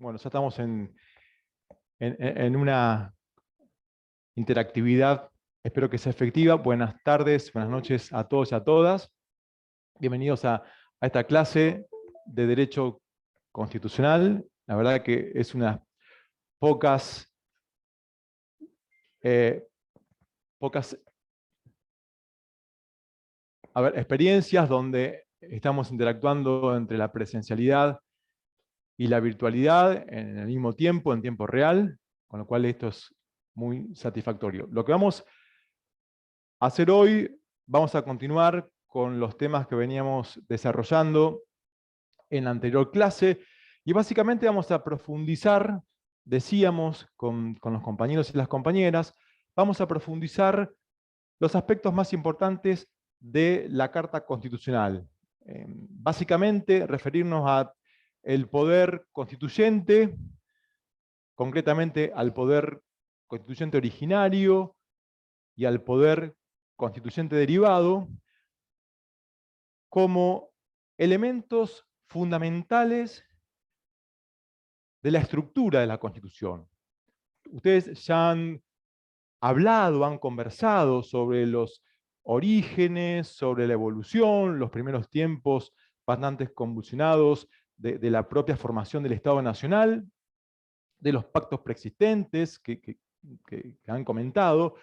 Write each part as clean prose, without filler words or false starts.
Bueno, ya estamos en una interactividad, espero que sea efectiva. Buenas tardes, buenas noches a todos y a todas. Bienvenidos a esta clase de Derecho Constitucional. La verdad que es unas pocas, pocas experiencias donde estamos interactuando entre la presencialidad y la virtualidad en el mismo tiempo, en tiempo real, con lo cual esto es muy satisfactorio. Lo que vamos a hacer hoy, vamos a continuar con los temas que veníamos desarrollando en la anterior clase, y básicamente vamos a profundizar, decíamos, con los compañeros y las compañeras, vamos a profundizar los aspectos más importantes de la Carta Constitucional. Básicamente, referirnos a el poder constituyente, concretamente al poder constituyente originario y al poder constituyente derivado, como elementos fundamentales de la estructura de la Constitución. Ustedes ya han hablado, han conversado sobre los orígenes, sobre la evolución, los primeros tiempos bastante convulsionados de la propia formación del Estado Nacional, de los pactos preexistentes que han comentado,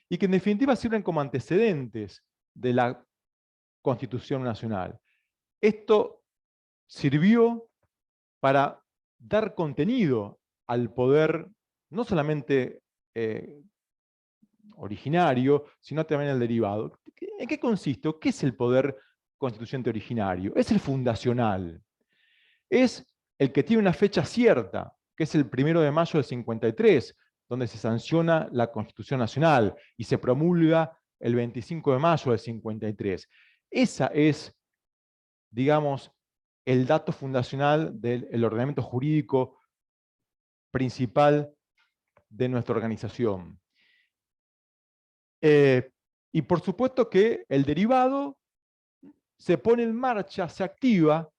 y que en definitiva sirven como antecedentes de la Constitución Nacional. Esto sirvió para dar contenido al poder, no solamente originario, sino también al derivado. ¿En qué consiste? ¿Qué es el poder constituyente originario? Es el fundacional. Es el que tiene una fecha cierta, que es el 1 de mayo del 53, donde se sanciona la Constitución Nacional y se promulga el 25 de mayo del 53. Esa es, digamos, el dato fundacional del ordenamiento jurídico principal de nuestra organización. Y por supuesto que el derivado se pone en marcha, se activa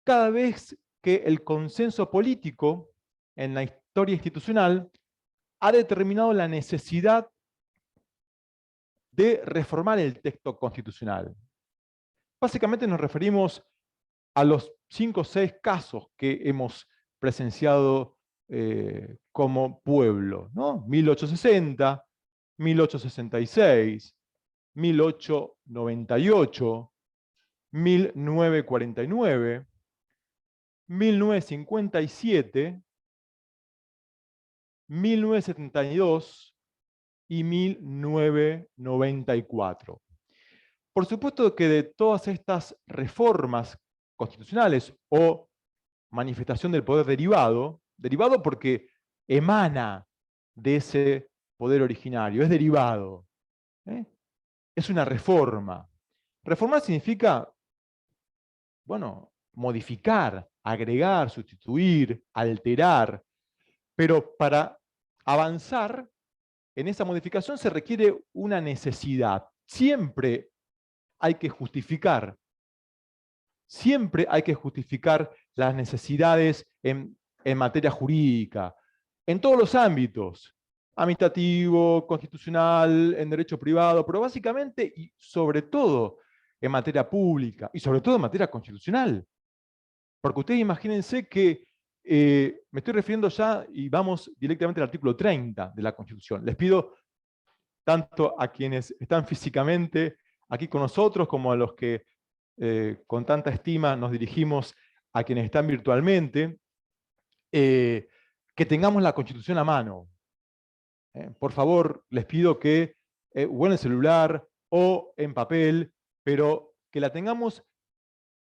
cada vez que el consenso político en la historia institucional ha determinado la necesidad de reformar el texto constitucional. Básicamente nos referimos a los 5 o 6 casos que hemos presenciado como pueblo, ¿no? 1860, 1866, 1898, 1949, 1957, 1972 y 1994. Por supuesto que de todas estas reformas constitucionales o manifestación del poder derivado porque emana de ese poder originario, es derivado, es una reforma. Reformar significa, bueno, modificar, agregar, sustituir, alterar, pero para avanzar en esa modificación se requiere una necesidad. Siempre hay que justificar las necesidades en materia jurídica, en todos los ámbitos, administrativo, constitucional, en derecho privado, pero básicamente y sobre todo en materia pública y sobre todo en materia constitucional. Porque ustedes imagínense que me estoy refiriendo ya y vamos directamente al artículo 30 de la Constitución. Les pido tanto a quienes están físicamente aquí con nosotros como a los que con tanta estima nos dirigimos a quienes están virtualmente, que tengamos la Constitución a mano. Por favor, les pido que o en el celular o en papel, pero que la tengamos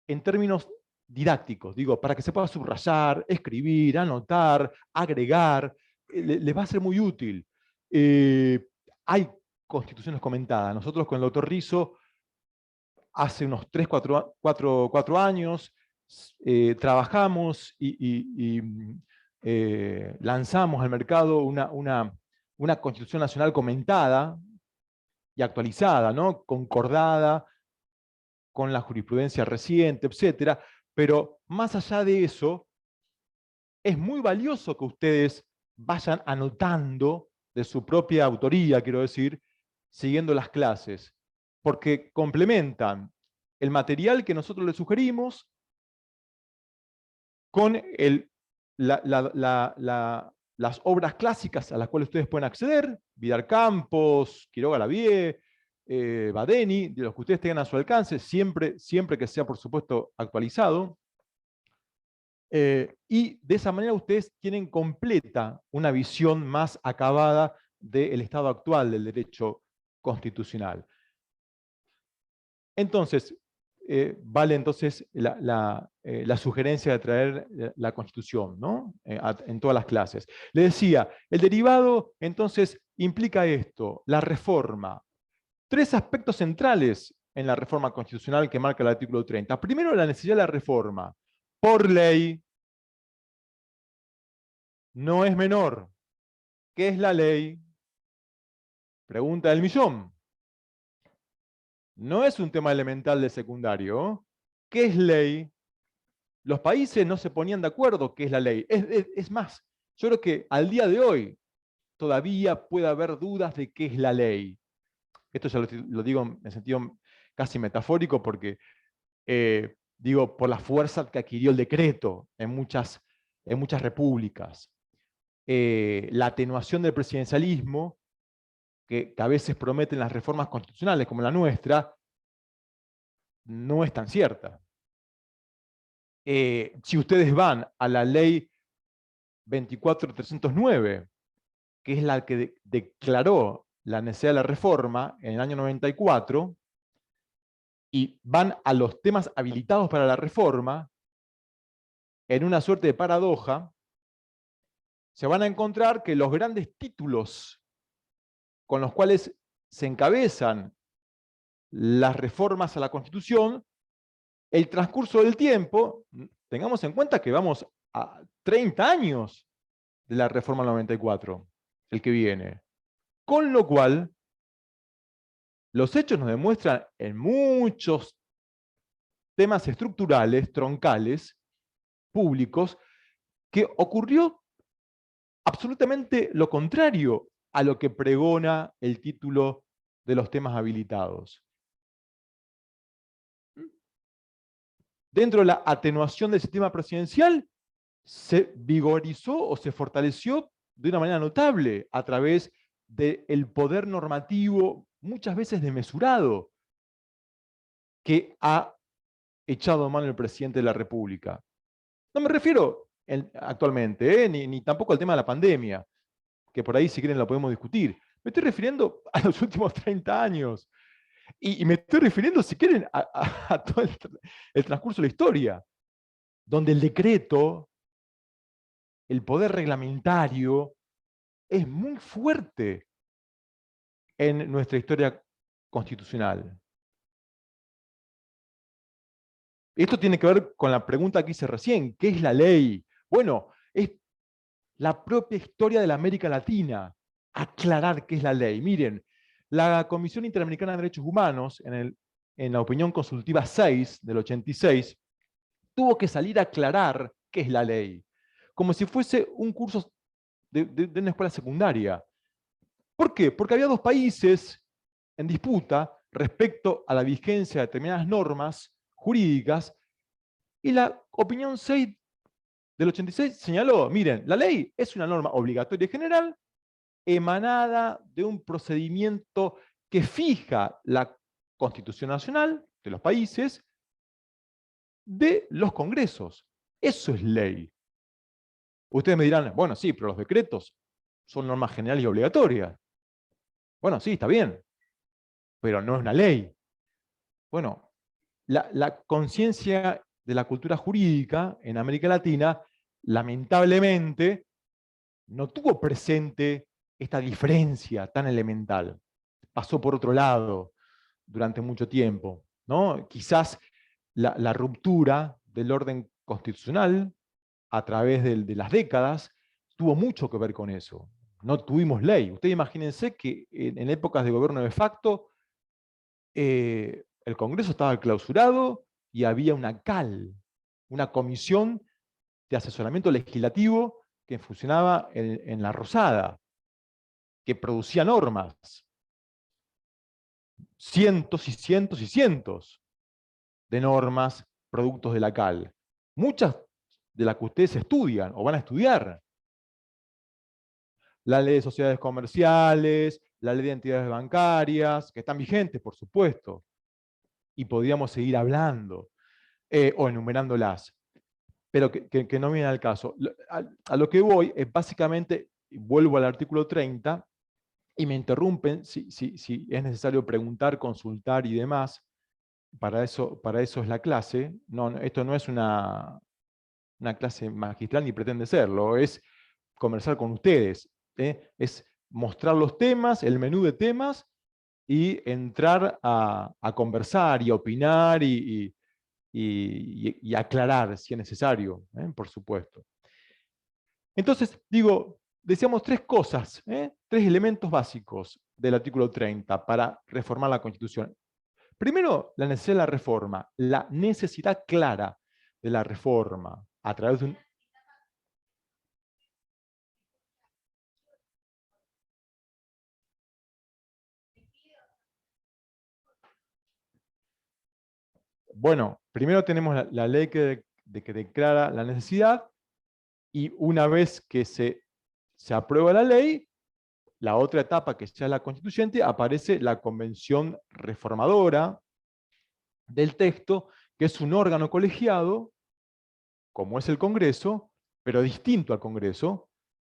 en términos didácticos, digo, para que se pueda subrayar, escribir, anotar, agregar, les va a ser muy útil. Hay constituciones comentadas. Nosotros con el doctor Rizzo, hace unos 3, 4 años, trabajamos y lanzamos al mercado una Constitución Nacional comentada y actualizada, ¿no? Concordada con la jurisprudencia reciente, etcétera. Pero más allá de eso, es muy valioso que ustedes vayan anotando de su propia autoría, quiero decir, siguiendo las clases, porque complementan el material que nosotros les sugerimos con las obras clásicas a las cuales ustedes pueden acceder, Vidal Campos, Quiroga Lavie, Badeni, de los que ustedes tengan a su alcance, siempre que sea, por supuesto, actualizado. Y de esa manera ustedes tienen completa una visión más acabada del estado actual del derecho constitucional. Entonces, vale entonces la sugerencia de traer la Constitución, ¿no? En todas las clases. Le decía, el derivado entonces implica esto, la reforma. Tres aspectos centrales en la reforma constitucional que marca el artículo 30. Primero, la necesidad de la reforma. Por ley, no es menor. ¿Qué es la ley? Pregunta del millón. No es un tema elemental de secundario. ¿Qué es ley? Los países no se ponían de acuerdo qué es la ley. Es más, yo creo que al día de hoy todavía puede haber dudas de qué es la ley. Esto ya lo digo en sentido casi metafórico porque digo por la fuerza que adquirió el decreto en muchas repúblicas. La atenuación del presidencialismo que a veces prometen las reformas constitucionales como la nuestra, no es tan cierta. Si ustedes van a la ley 24.309, que es la que declaró la necesidad de la reforma en el año 94, y van a los temas habilitados para la reforma, en una suerte de paradoja, se van a encontrar que los grandes títulos con los cuales se encabezan las reformas a la Constitución, el transcurso del tiempo, tengamos en cuenta que vamos a 30 años de la reforma 94, el que viene. Con lo cual, los hechos nos demuestran en muchos temas estructurales, troncales, públicos, que ocurrió absolutamente lo contrario a lo que pregona el título de los temas habilitados. Dentro de la atenuación del sistema presidencial, se vigorizó o se fortaleció de una manera notable a través del poder normativo, muchas veces desmesurado, que ha echado a mano el presidente de la República. No me refiero actualmente, ni tampoco al tema de la pandemia, que por ahí si quieren lo podemos discutir. Me estoy refiriendo a los últimos 30 años. Y me estoy refiriendo, si quieren, a todo el transcurso de la historia, donde el decreto, el poder reglamentario, es muy fuerte en nuestra historia constitucional. Esto tiene que ver con la pregunta que hice recién, ¿qué es la ley? Bueno, es la propia historia de la América Latina, aclarar qué es la ley. Miren, la Comisión Interamericana de Derechos Humanos, en la opinión consultiva 6 del 86, tuvo que salir a aclarar qué es la ley, como si fuese un curso de una escuela secundaria. ¿Por qué? Porque había dos países en disputa respecto a la vigencia de determinadas normas jurídicas, y la opinión 6 del 86 señaló, miren, la ley es una norma obligatoria y general emanada de un procedimiento que fija la Constitución Nacional de los países de los congresos. Eso es ley. Ustedes me dirán, bueno, sí, pero los decretos son normas generales y obligatorias. Bueno, sí, está bien, pero no es una ley. Bueno, la conciencia de la cultura jurídica en América Latina, lamentablemente, no tuvo presente esta diferencia tan elemental. Pasó por otro lado durante mucho tiempo, ¿no? Quizás la ruptura del orden constitucional a través de las décadas tuvo mucho que ver con eso. No tuvimos ley. Ustedes imagínense que en épocas de gobierno de facto, el Congreso estaba clausurado y había una CAL, una comisión de asesoramiento legislativo que funcionaba en la Rosada, que producía normas. Cientos y cientos y cientos de normas, productos de la CAL. Muchas de las que ustedes estudian o van a estudiar. La ley de sociedades comerciales, la ley de entidades bancarias, que están vigentes, por supuesto. Y podríamos seguir hablando o enumerándolas. Pero que no viene al caso. A lo que voy es básicamente, vuelvo al artículo 30, y me interrumpen si es necesario preguntar, consultar y demás. Para eso es la clase. No, esto no es una clase magistral ni pretende serlo, es conversar con ustedes, es mostrar los temas, el menú de temas, y entrar a conversar y a opinar y aclarar si es necesario, por supuesto. Entonces, decíamos tres cosas, tres elementos básicos del artículo 30 para reformar la Constitución. Primero, la necesidad de la reforma, la necesidad clara de la reforma a través de un... Bueno, primero tenemos la ley que declara la necesidad, y una vez que se aprueba la ley, la otra etapa, que ya es la constituyente, aparece la convención reformadora del texto, que es un órgano colegiado, como es el Congreso, pero distinto al Congreso,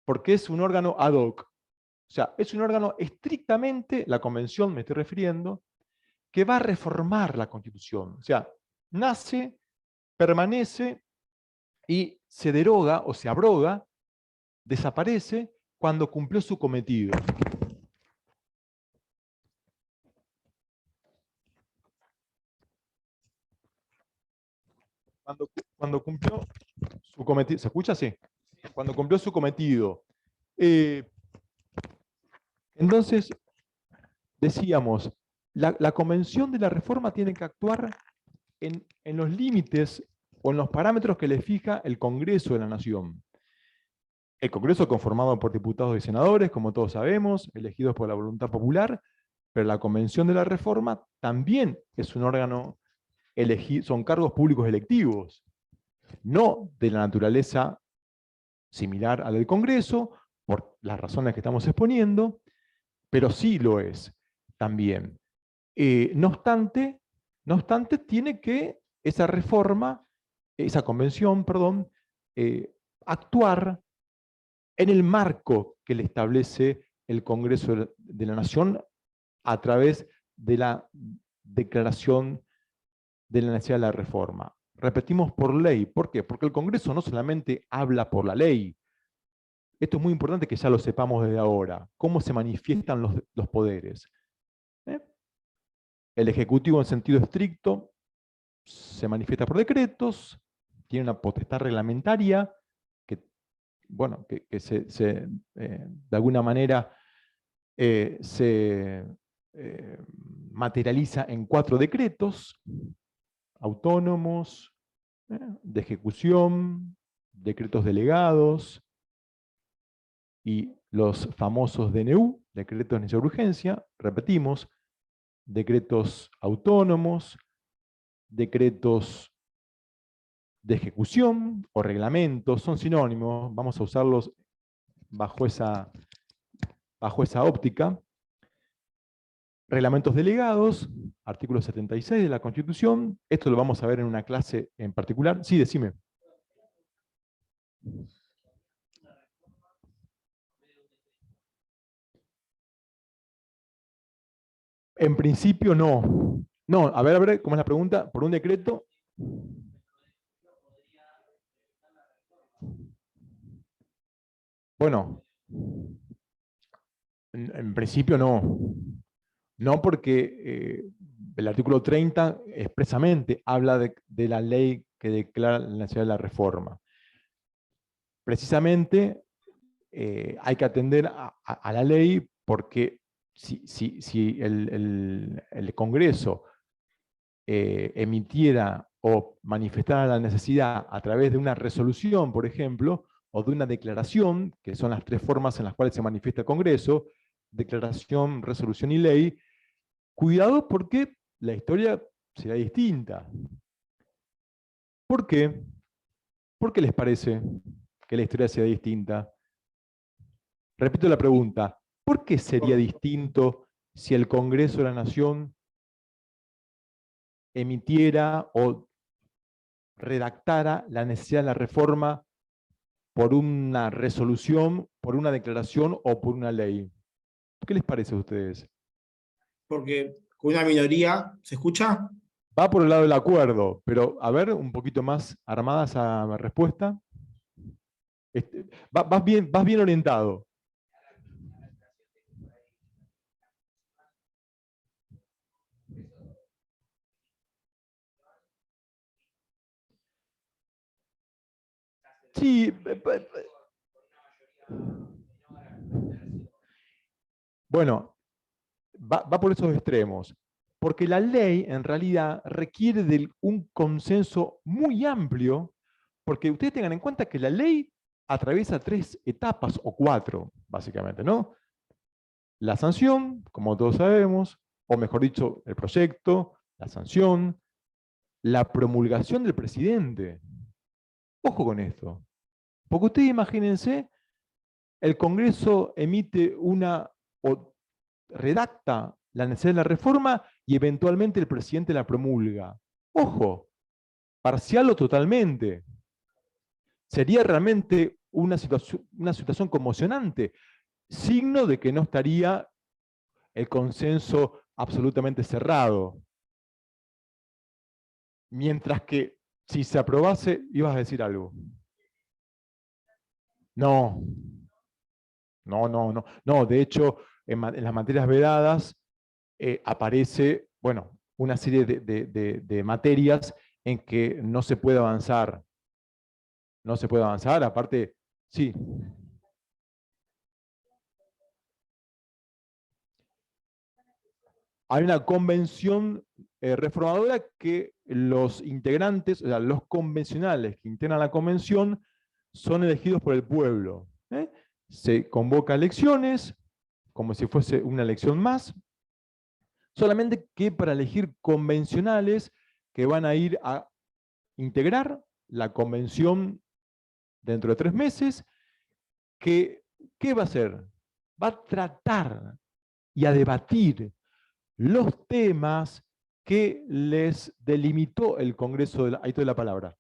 porque es un órgano ad hoc. O sea, es un órgano estrictamente, la convención me estoy refiriendo, que va a reformar la Constitución. O sea, nace, permanece y se deroga o se abroga, desaparece cuando cumplió su cometido. Cuando cumplió su cometido. ¿Se escucha? Sí. Cuando cumplió su cometido. Entonces, decíamos, la convención de la reforma tiene que actuar en los límites o en los parámetros que le fija el Congreso de la Nación. El Congreso conformado por diputados y senadores, como todos sabemos, elegidos por la voluntad popular, pero la Convención de la Reforma también es un órgano elegido, son cargos públicos electivos, no de la naturaleza similar a la del Congreso, por las razones que estamos exponiendo, pero sí lo es también. No obstante, tiene que esa reforma, esa convención, perdón, actuar en el marco que le establece el Congreso de la Nación a través de la declaración de la necesidad de la reforma. Repetimos, por ley. ¿Por qué? Porque el Congreso no solamente habla por la ley. Esto es muy importante que ya lo sepamos desde ahora. ¿Cómo se manifiestan los poderes? El Ejecutivo en sentido estricto se manifiesta por decretos, tiene una potestad reglamentaria que, bueno, que de alguna manera se materializa en 4 decretos autónomos, de ejecución, decretos delegados y los famosos DNU, decretos de necesidad de urgencia. Repetimos, decretos autónomos, decretos de ejecución o reglamentos, son sinónimos, vamos a usarlos bajo esa óptica. Reglamentos delegados, artículo 76 de la Constitución, esto lo vamos a ver en una clase en particular. Sí, decime. En principio no. No, a ver, ¿cómo es la pregunta? ¿Por un decreto? Bueno, en principio no. No, porque el artículo 30 expresamente habla de la ley que declara la necesidad de la reforma. Precisamente hay que atender a la ley, porque si el Congreso emitiera o manifestar la necesidad a través de una resolución, por ejemplo, o de una declaración, que son las tres formas en las cuales se manifiesta el Congreso, declaración, resolución y ley, cuidado porque la historia será distinta. ¿Por qué? ¿Por qué les parece que la historia sea distinta? Repito la pregunta, ¿por qué sería distinto si el Congreso de la Nación emitiera o redactara la necesidad de la reforma por una resolución, por una declaración o por una ley? ¿Qué les parece a ustedes? Porque con una minoría, ¿se escucha? Va por el lado del acuerdo, pero a ver, un poquito más armada esa respuesta. Vas bien orientado. Sí, bueno, va por esos extremos. Porque la ley en realidad requiere de un consenso muy amplio, porque ustedes tengan en cuenta que la ley atraviesa tres etapas o cuatro, básicamente, ¿no? La sanción, como todos sabemos, o mejor dicho, el proyecto, la sanción, la promulgación del presidente. Ojo con esto. Porque ustedes imagínense, el Congreso emite una o redacta la necesidad de la reforma y eventualmente el presidente la promulga. Ojo, parcial o totalmente. Sería realmente una situación conmocionante, signo de que no estaría el consenso absolutamente cerrado. Mientras que si se aprobase, ibas a decir algo. No, no. De hecho, en las materias vedadas aparece, bueno, una serie de materias en que no se puede avanzar. No se puede avanzar, aparte, sí. Hay una convención reformadora que los integrantes, o sea, los convencionales que integran la convención, son elegidos por el pueblo. Se convoca elecciones, como si fuese una elección más, solamente que para elegir convencionales que van a ir a integrar la convención dentro de 3 meses, que, ¿qué va a hacer? Va a tratar y a debatir los temas que les delimitó el Congreso, ahí estoy la palabra,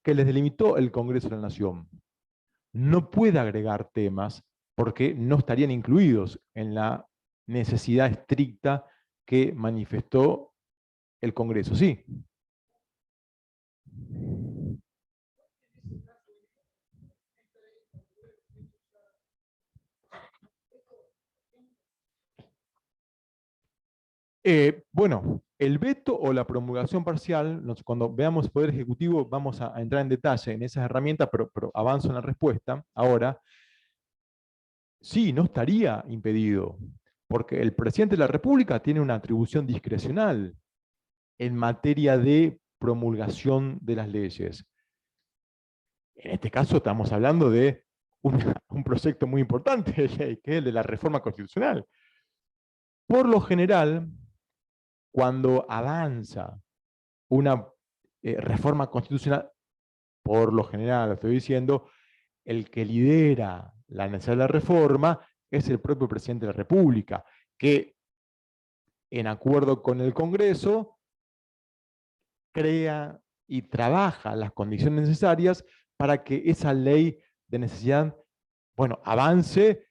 que les delimitó el Congreso de la Nación. No puede agregar temas porque no estarían incluidos en la necesidad estricta que manifestó el Congreso. Sí. Bueno, el veto o la promulgación parcial, cuando veamos Poder Ejecutivo vamos a entrar en detalle en esas herramientas, pero avanzo en la respuesta. Ahora, sí, no estaría impedido, porque el presidente de la República tiene una atribución discrecional en materia de promulgación de las leyes. En este caso estamos hablando de un proyecto muy importante de ley, que es el de la reforma constitucional. Por lo general, cuando avanza una reforma constitucional, por lo general, lo estoy diciendo, el que lidera la necesidad de la reforma es el propio presidente de la República, que en acuerdo con el Congreso crea y trabaja las condiciones necesarias para que esa ley de necesidad, bueno, avance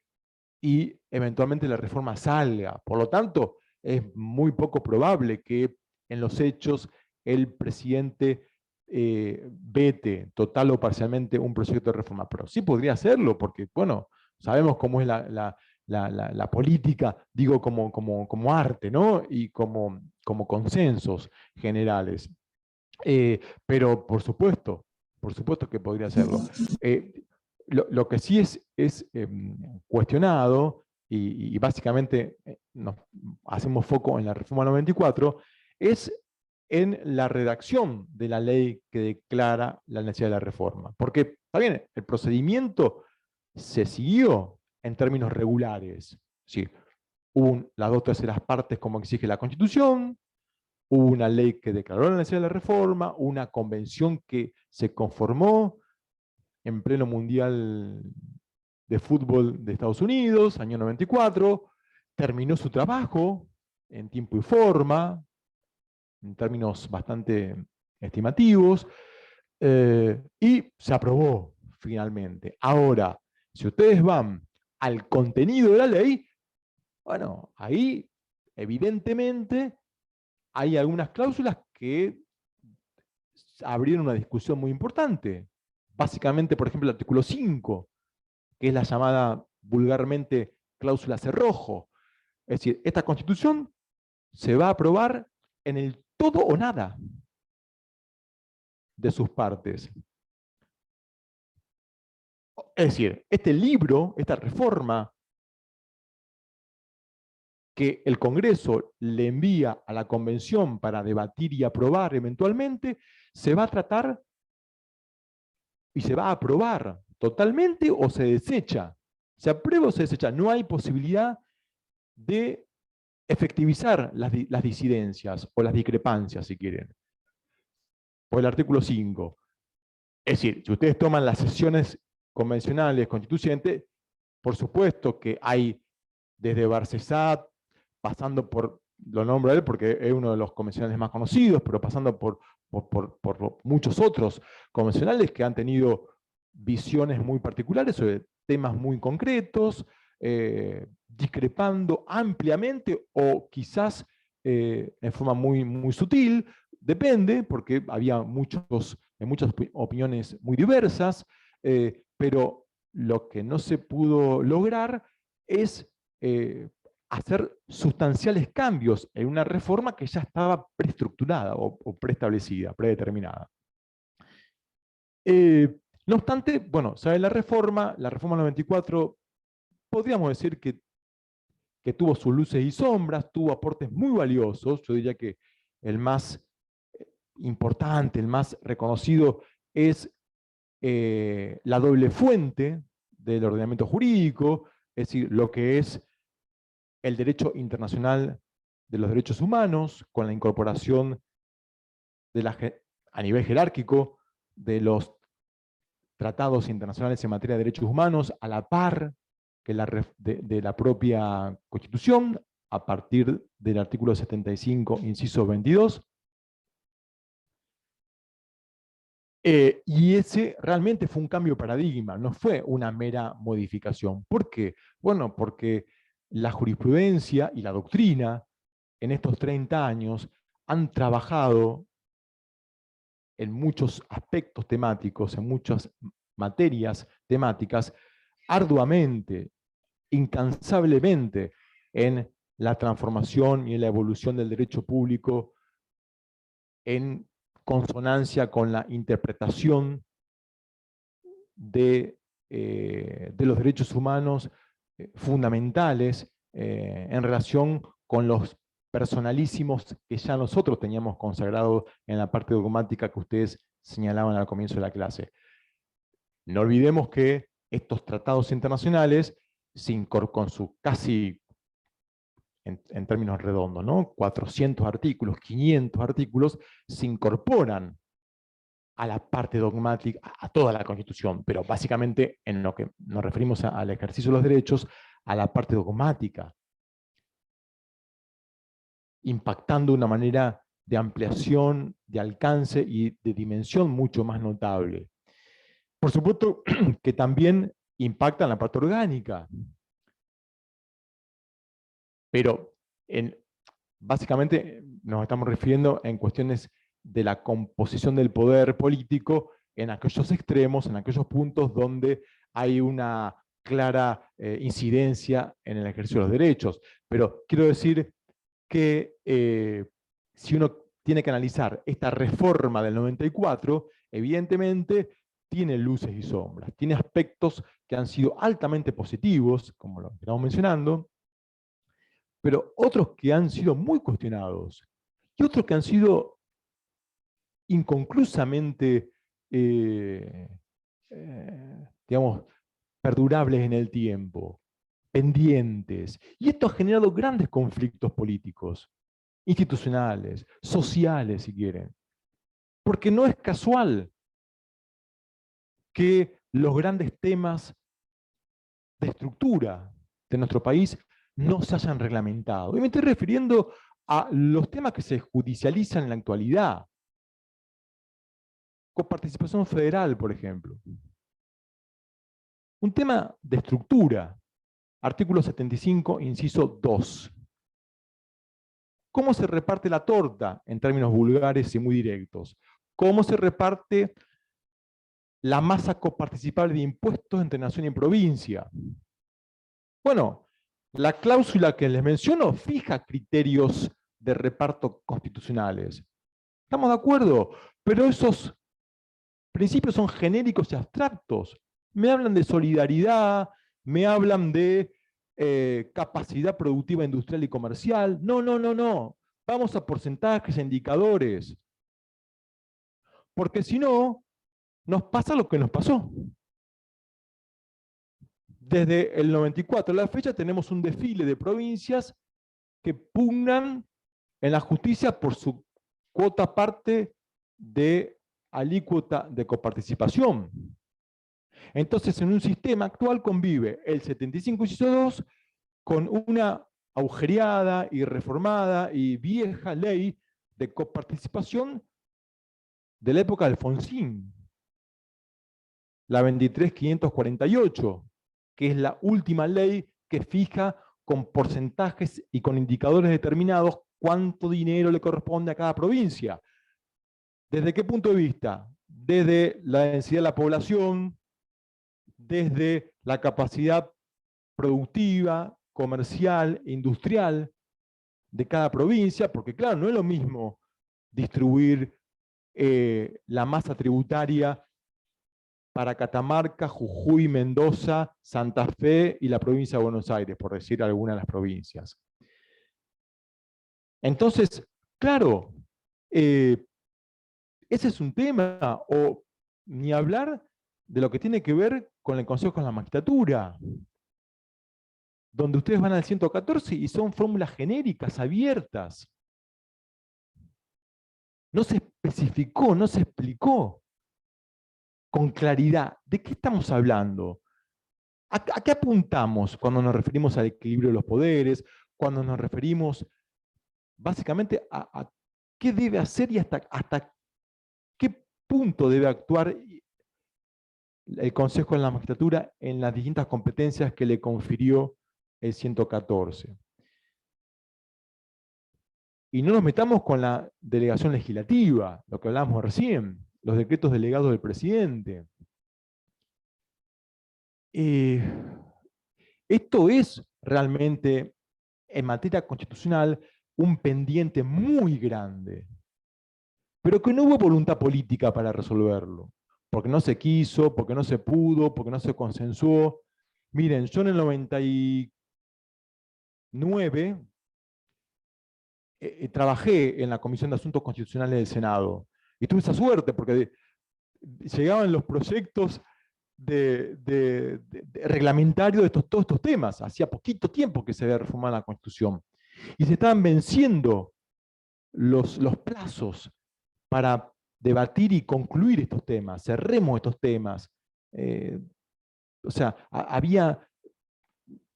y eventualmente la reforma salga. Por lo tanto, es muy poco probable que en los hechos el presidente vete total o parcialmente un proyecto de reforma, pero sí podría hacerlo, porque, bueno, sabemos cómo es la política, digo, como arte, ¿no? Y como consensos generales. Pero por supuesto que podría hacerlo. Lo que sí es cuestionado, y básicamente nos hacemos foco en la reforma 94, es en la redacción de la ley que declara la necesidad de la reforma. Porque, está bien, el procedimiento se siguió en términos regulares. ¿Sí? Hubo las 2/3 partes como exige la Constitución, hubo una ley que declaró la necesidad de la reforma, una convención que se conformó en pleno Mundial de Fútbol de Estados Unidos, año 94, terminó su trabajo en tiempo y forma, en términos bastante estimativos, y se aprobó finalmente. Ahora, si ustedes van al contenido de la ley, bueno, ahí evidentemente hay algunas cláusulas que abrieron una discusión muy importante. Básicamente, por ejemplo, el artículo 5, que es la llamada vulgarmente cláusula cerrojo. Es decir, esta Constitución se va a aprobar en el todo o nada de sus partes. Es decir, este libro, esta reforma que el Congreso le envía a la Convención para debatir y aprobar eventualmente, se va a tratar y se va a aprobar totalmente o se desecha. Se aprueba o se desecha. No hay posibilidad de efectivizar las disidencias o las discrepancias, si quieren. Por el artículo 5. Es decir, si ustedes toman las sesiones convencionales constituyentes, por supuesto que hay desde Barcesat, pasando por, lo nombro a él porque es uno de los convencionales más conocidos, pero pasando por muchos otros convencionales que han tenido visiones muy particulares sobre temas muy concretos, discrepando ampliamente o quizás en forma muy sutil, depende, porque había muchas opiniones muy diversas, pero lo que no se pudo lograr es hacer sustanciales cambios en una reforma que ya estaba preestructurada o preestablecida, predeterminada. No obstante, bueno, sabe la reforma 94, podríamos decir que tuvo sus luces y sombras, tuvo aportes muy valiosos. Yo diría que el más importante, el más reconocido es la doble fuente del ordenamiento jurídico, es decir, lo que es el derecho internacional de los derechos humanos, con la incorporación a nivel jerárquico de los tratados internacionales en materia de derechos humanos, a la par que de la propia Constitución, a partir del artículo 75, inciso 22. Y ese realmente fue un cambio de paradigma, no fue una mera modificación. ¿Por qué? Bueno, porque la jurisprudencia y la doctrina en estos 30 años han trabajado en muchos aspectos temáticos, en muchas materias temáticas, arduamente, incansablemente, en la transformación y en la evolución del derecho público en consonancia con la interpretación de los derechos humanos fundamentales en relación con los personalísimos que ya nosotros teníamos consagrados en la parte dogmática que ustedes señalaban al comienzo de la clase. No olvidemos que estos tratados internacionales, con sus casi, en términos redondos, ¿no? 400 artículos, 500 artículos, se incorporan a la parte dogmática, a toda la Constitución, pero básicamente en lo que nos referimos al ejercicio de los derechos, a la parte dogmática, impactando de una manera de ampliación, de alcance y de dimensión mucho más notable. Por supuesto que también impacta en la parte orgánica, pero básicamente nos estamos refiriendo en cuestiones de la composición del poder político en aquellos extremos, en aquellos puntos donde hay una clara incidencia en el ejercicio de los derechos. Pero quiero decir que si uno tiene que analizar esta reforma del 94, evidentemente tiene luces y sombras, tiene aspectos que han sido altamente positivos, como lo estamos mencionando, pero otros que han sido muy cuestionados y otros que han sido inconclusamente, digamos, perdurables en el tiempo, pendientes. Y esto ha generado grandes conflictos políticos, institucionales, sociales, si quieren. Porque no es casual que los grandes temas de estructura de nuestro país no se hayan reglamentado. Y me estoy refiriendo a los temas que se judicializan en la actualidad. Coparticipación federal, por ejemplo. Un tema de estructura. Artículo 75, inciso 2. ¿Cómo se reparte la torta en términos vulgares y muy directos? ¿Cómo se reparte la masa coparticipable de impuestos entre nación y provincia? Bueno, la cláusula que les menciono fija criterios de reparto constitucionales. ¿Estamos de acuerdo? Pero esos principios son genéricos y abstractos. Me hablan de solidaridad, me hablan de capacidad productiva industrial y comercial. No, no, no, no. Vamos a porcentajes, indicadores. Porque si no, nos pasa lo que nos pasó. Desde el 94 a la fecha tenemos un desfile de provincias que pugnan en la justicia por su cuota parte de alícuota de coparticipación. Entonces, en un sistema actual convive el 75 inciso 2 con una agujereada y reformada y vieja ley de coparticipación de la época de Alfonsín, la 23.548, que es la última ley que fija con porcentajes y con indicadores determinados cuánto dinero le corresponde a cada provincia. ¿Desde qué punto de vista? Desde la densidad de la población, desde la capacidad productiva, comercial, industrial de cada provincia, porque claro, no es lo mismo distribuir la masa tributaria para Catamarca, Jujuy, Mendoza, Santa Fe y la provincia de Buenos Aires, por decir algunas de las provincias. Entonces, claro, ese es un tema, o ni hablar de lo que tiene que ver con el Consejo de la Magistratura, donde ustedes van al 114 y son fórmulas genéricas, abiertas. No se especificó, no se explicó con claridad de qué estamos hablando. ¿A qué apuntamos cuando nos referimos al equilibrio de los poderes? Cuando nos referimos básicamente a qué debe hacer y hasta qué punto debe actuar el Consejo de la Magistratura en las distintas competencias que le confirió el 114. Y no nos metamos con la delegación legislativa, lo que hablábamos recién, los decretos delegados del presidente. Esto es realmente, en materia constitucional, un pendiente muy grande, pero que no hubo voluntad política para resolverlo, porque no se quiso, porque no se pudo, porque no se consensuó. Miren, yo en el 99 trabajé en la Comisión de Asuntos Constitucionales del Senado, y tuve esa suerte, porque llegaban los proyectos de reglamentario de todos estos temas. Hacía poquito tiempo que se había reformado la Constitución. Y se estaban venciendo los plazos para debatir y concluir estos temas. Cerremos estos temas. O sea, había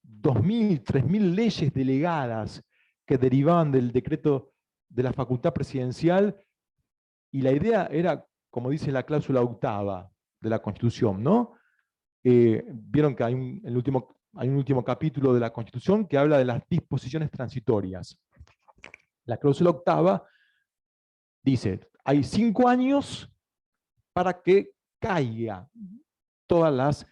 2.000, 3.000 leyes delegadas que derivaban del decreto de la facultad presidencial, y la idea era, como dice la cláusula octava de la Constitución, ¿no? Vieron que hay un último capítulo de la Constitución que habla de las disposiciones transitorias. La cláusula octava dice, hay 5 años para que caiga todas las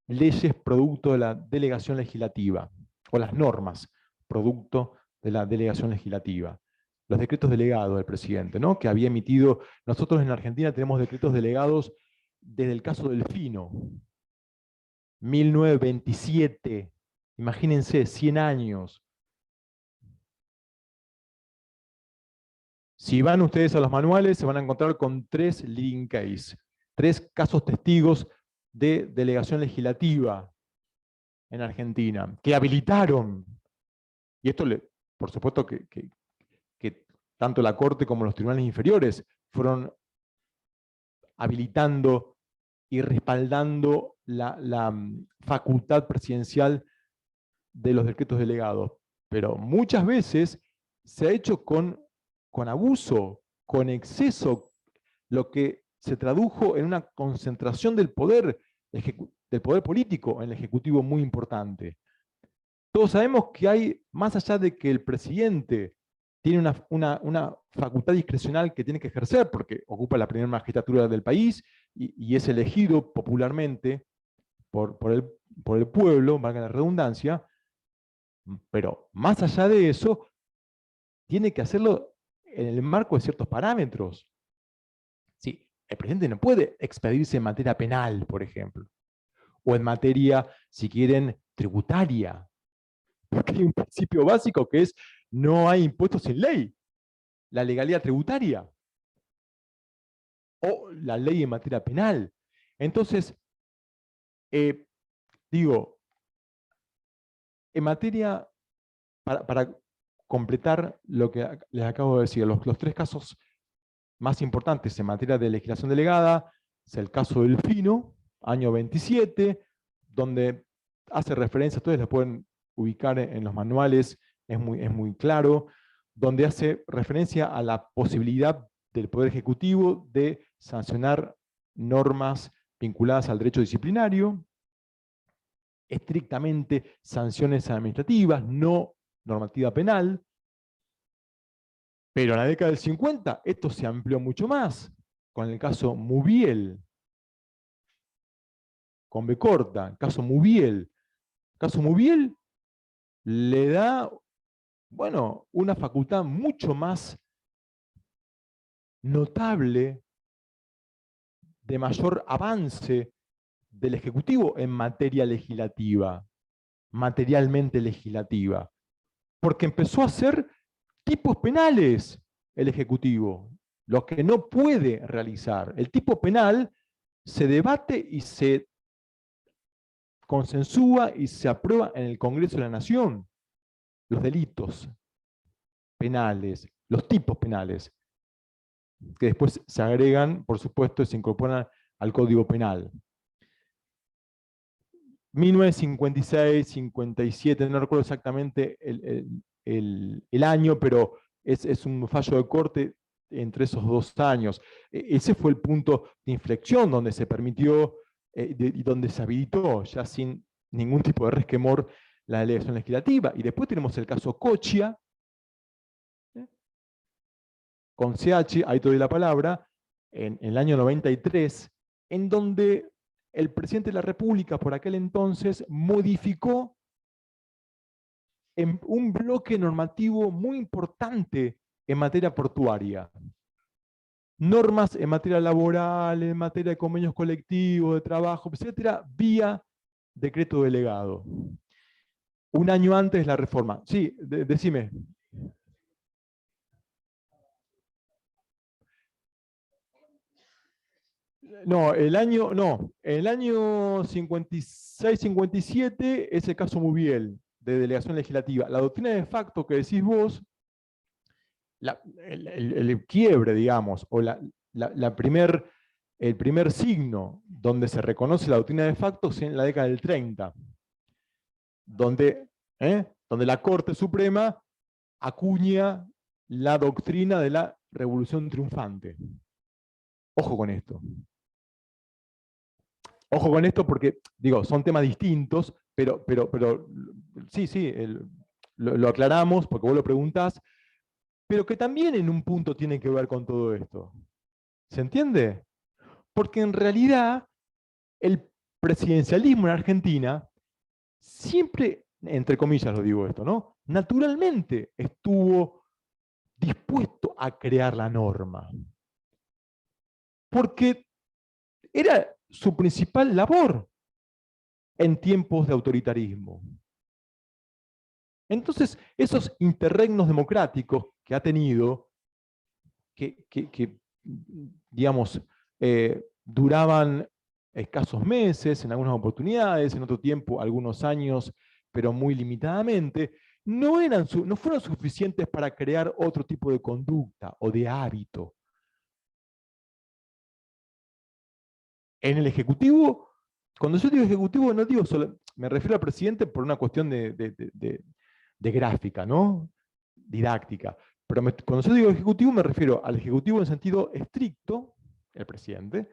leyes producto de la delegación legislativa, o las normas producto de la delegación legislativa. Los decretos delegados del presidente, ¿no? Que había emitido. Nosotros en Argentina tenemos decretos delegados desde el caso Delfino, 1927, imagínense, 100 años. Si van ustedes a los manuales, se van a encontrar con 3 leading case, 3 casos testigos de delegación legislativa en Argentina, que habilitaron, y esto, por supuesto, que tanto la Corte como los tribunales inferiores fueron habilitando y respaldando la facultad presidencial de los decretos delegados. Pero muchas veces se ha hecho con abuso, con exceso, lo que se tradujo en una concentración del poder político en el Ejecutivo muy importante. Todos sabemos que hay, más allá de que el presidente tiene una facultad discrecional que tiene que ejercer, porque ocupa la primera magistratura del país y es elegido popularmente por el pueblo, valga la redundancia, pero más allá de eso, tiene que hacerlo en el marco de ciertos parámetros. Sí, el presidente no puede expedirse en materia penal, por ejemplo, o en materia, si quieren, tributaria, porque hay un principio básico que es no hay impuestos sin ley, la legalidad tributaria, o la ley en materia penal. Entonces, digo, en materia, para completar lo que les acabo de decir, los 3 casos más importantes en materia de legislación delegada es el caso del Fino, año 27, donde hace referencia, ustedes lo pueden ubicar en los manuales, es muy claro, donde hace referencia a la posibilidad del Poder Ejecutivo de sancionar normas vinculadas al derecho disciplinario, estrictamente sanciones administrativas, no normativa penal. Pero en la década del 50 esto se amplió mucho más, con el caso Mubiel, con B corta, el caso Mubiel. El caso Mubiel le da, bueno, una facultad mucho más notable, de mayor avance del Ejecutivo en materia legislativa, materialmente legislativa, porque empezó a hacer tipos penales el Ejecutivo, lo que no puede realizar. El tipo penal se debate y se consensúa y se aprueba en el Congreso de la Nación. Los delitos penales, los tipos penales, que después se agregan, por supuesto, y se incorporan al Código Penal. 1956, 57, no recuerdo exactamente el año, pero es un fallo de corte entre esos 2 años. Ese fue el punto de inflexión donde se permitió y donde se habilitó, ya sin ningún tipo de resquemor, la delegación legislativa. Y después tenemos el caso Cochia, con CH, ahí te doy la palabra, en el año 93, en donde el presidente de la República por aquel entonces modificó en un bloque normativo muy importante en materia portuaria. Normas en materia laboral, en materia de convenios colectivos, de trabajo, etcétera, vía decreto delegado. Un año antes de la reforma. Sí, decime. No, el año 56-57 es el caso Mubiel, de delegación legislativa. La doctrina de facto que decís vos, el quiebre, digamos, o el primer signo donde se reconoce la doctrina de facto es en la década del 30, donde la Corte Suprema acuña la doctrina de la revolución triunfante. Ojo con esto. Ojo con esto porque, digo, son temas distintos, pero sí, lo aclaramos porque vos lo preguntás, pero que también en un punto tiene que ver con todo esto. ¿Se entiende? Porque en realidad el presidencialismo en Argentina siempre, entre comillas lo digo esto, ¿no? Naturalmente estuvo dispuesto a crear la norma. Porque era su principal labor en tiempos de autoritarismo. Entonces, esos interregnos democráticos que ha tenido, digamos, duraban escasos meses, en algunas oportunidades, en otro tiempo algunos años, pero muy limitadamente, no fueron suficientes para crear otro tipo de conducta o de hábito. En el Ejecutivo, cuando yo digo Ejecutivo, no digo solo, me refiero al presidente por una cuestión de gráfica, ¿no? Didáctica. Pero cuando yo digo Ejecutivo, me refiero al Ejecutivo en sentido estricto, el presidente,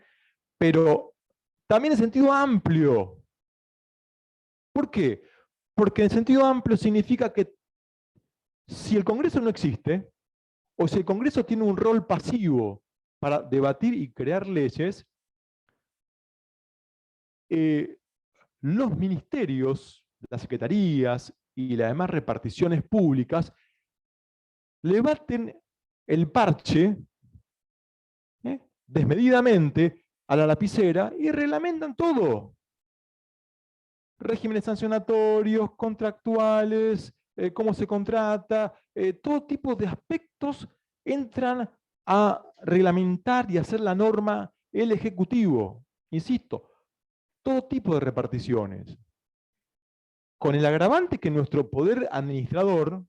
pero también en sentido amplio. ¿Por qué? Porque en sentido amplio significa que si el Congreso no existe, o si el Congreso tiene un rol pasivo para debatir y crear leyes, los ministerios, las secretarías y las demás reparticiones públicas le baten el parche desmedidamente a la lapicera y reglamentan todo. Regímenes sancionatorios, contractuales, cómo se contrata, todo tipo de aspectos entran a reglamentar y hacer la norma el Ejecutivo. Insisto, todo tipo de reparticiones. Con el agravante que nuestro poder administrador,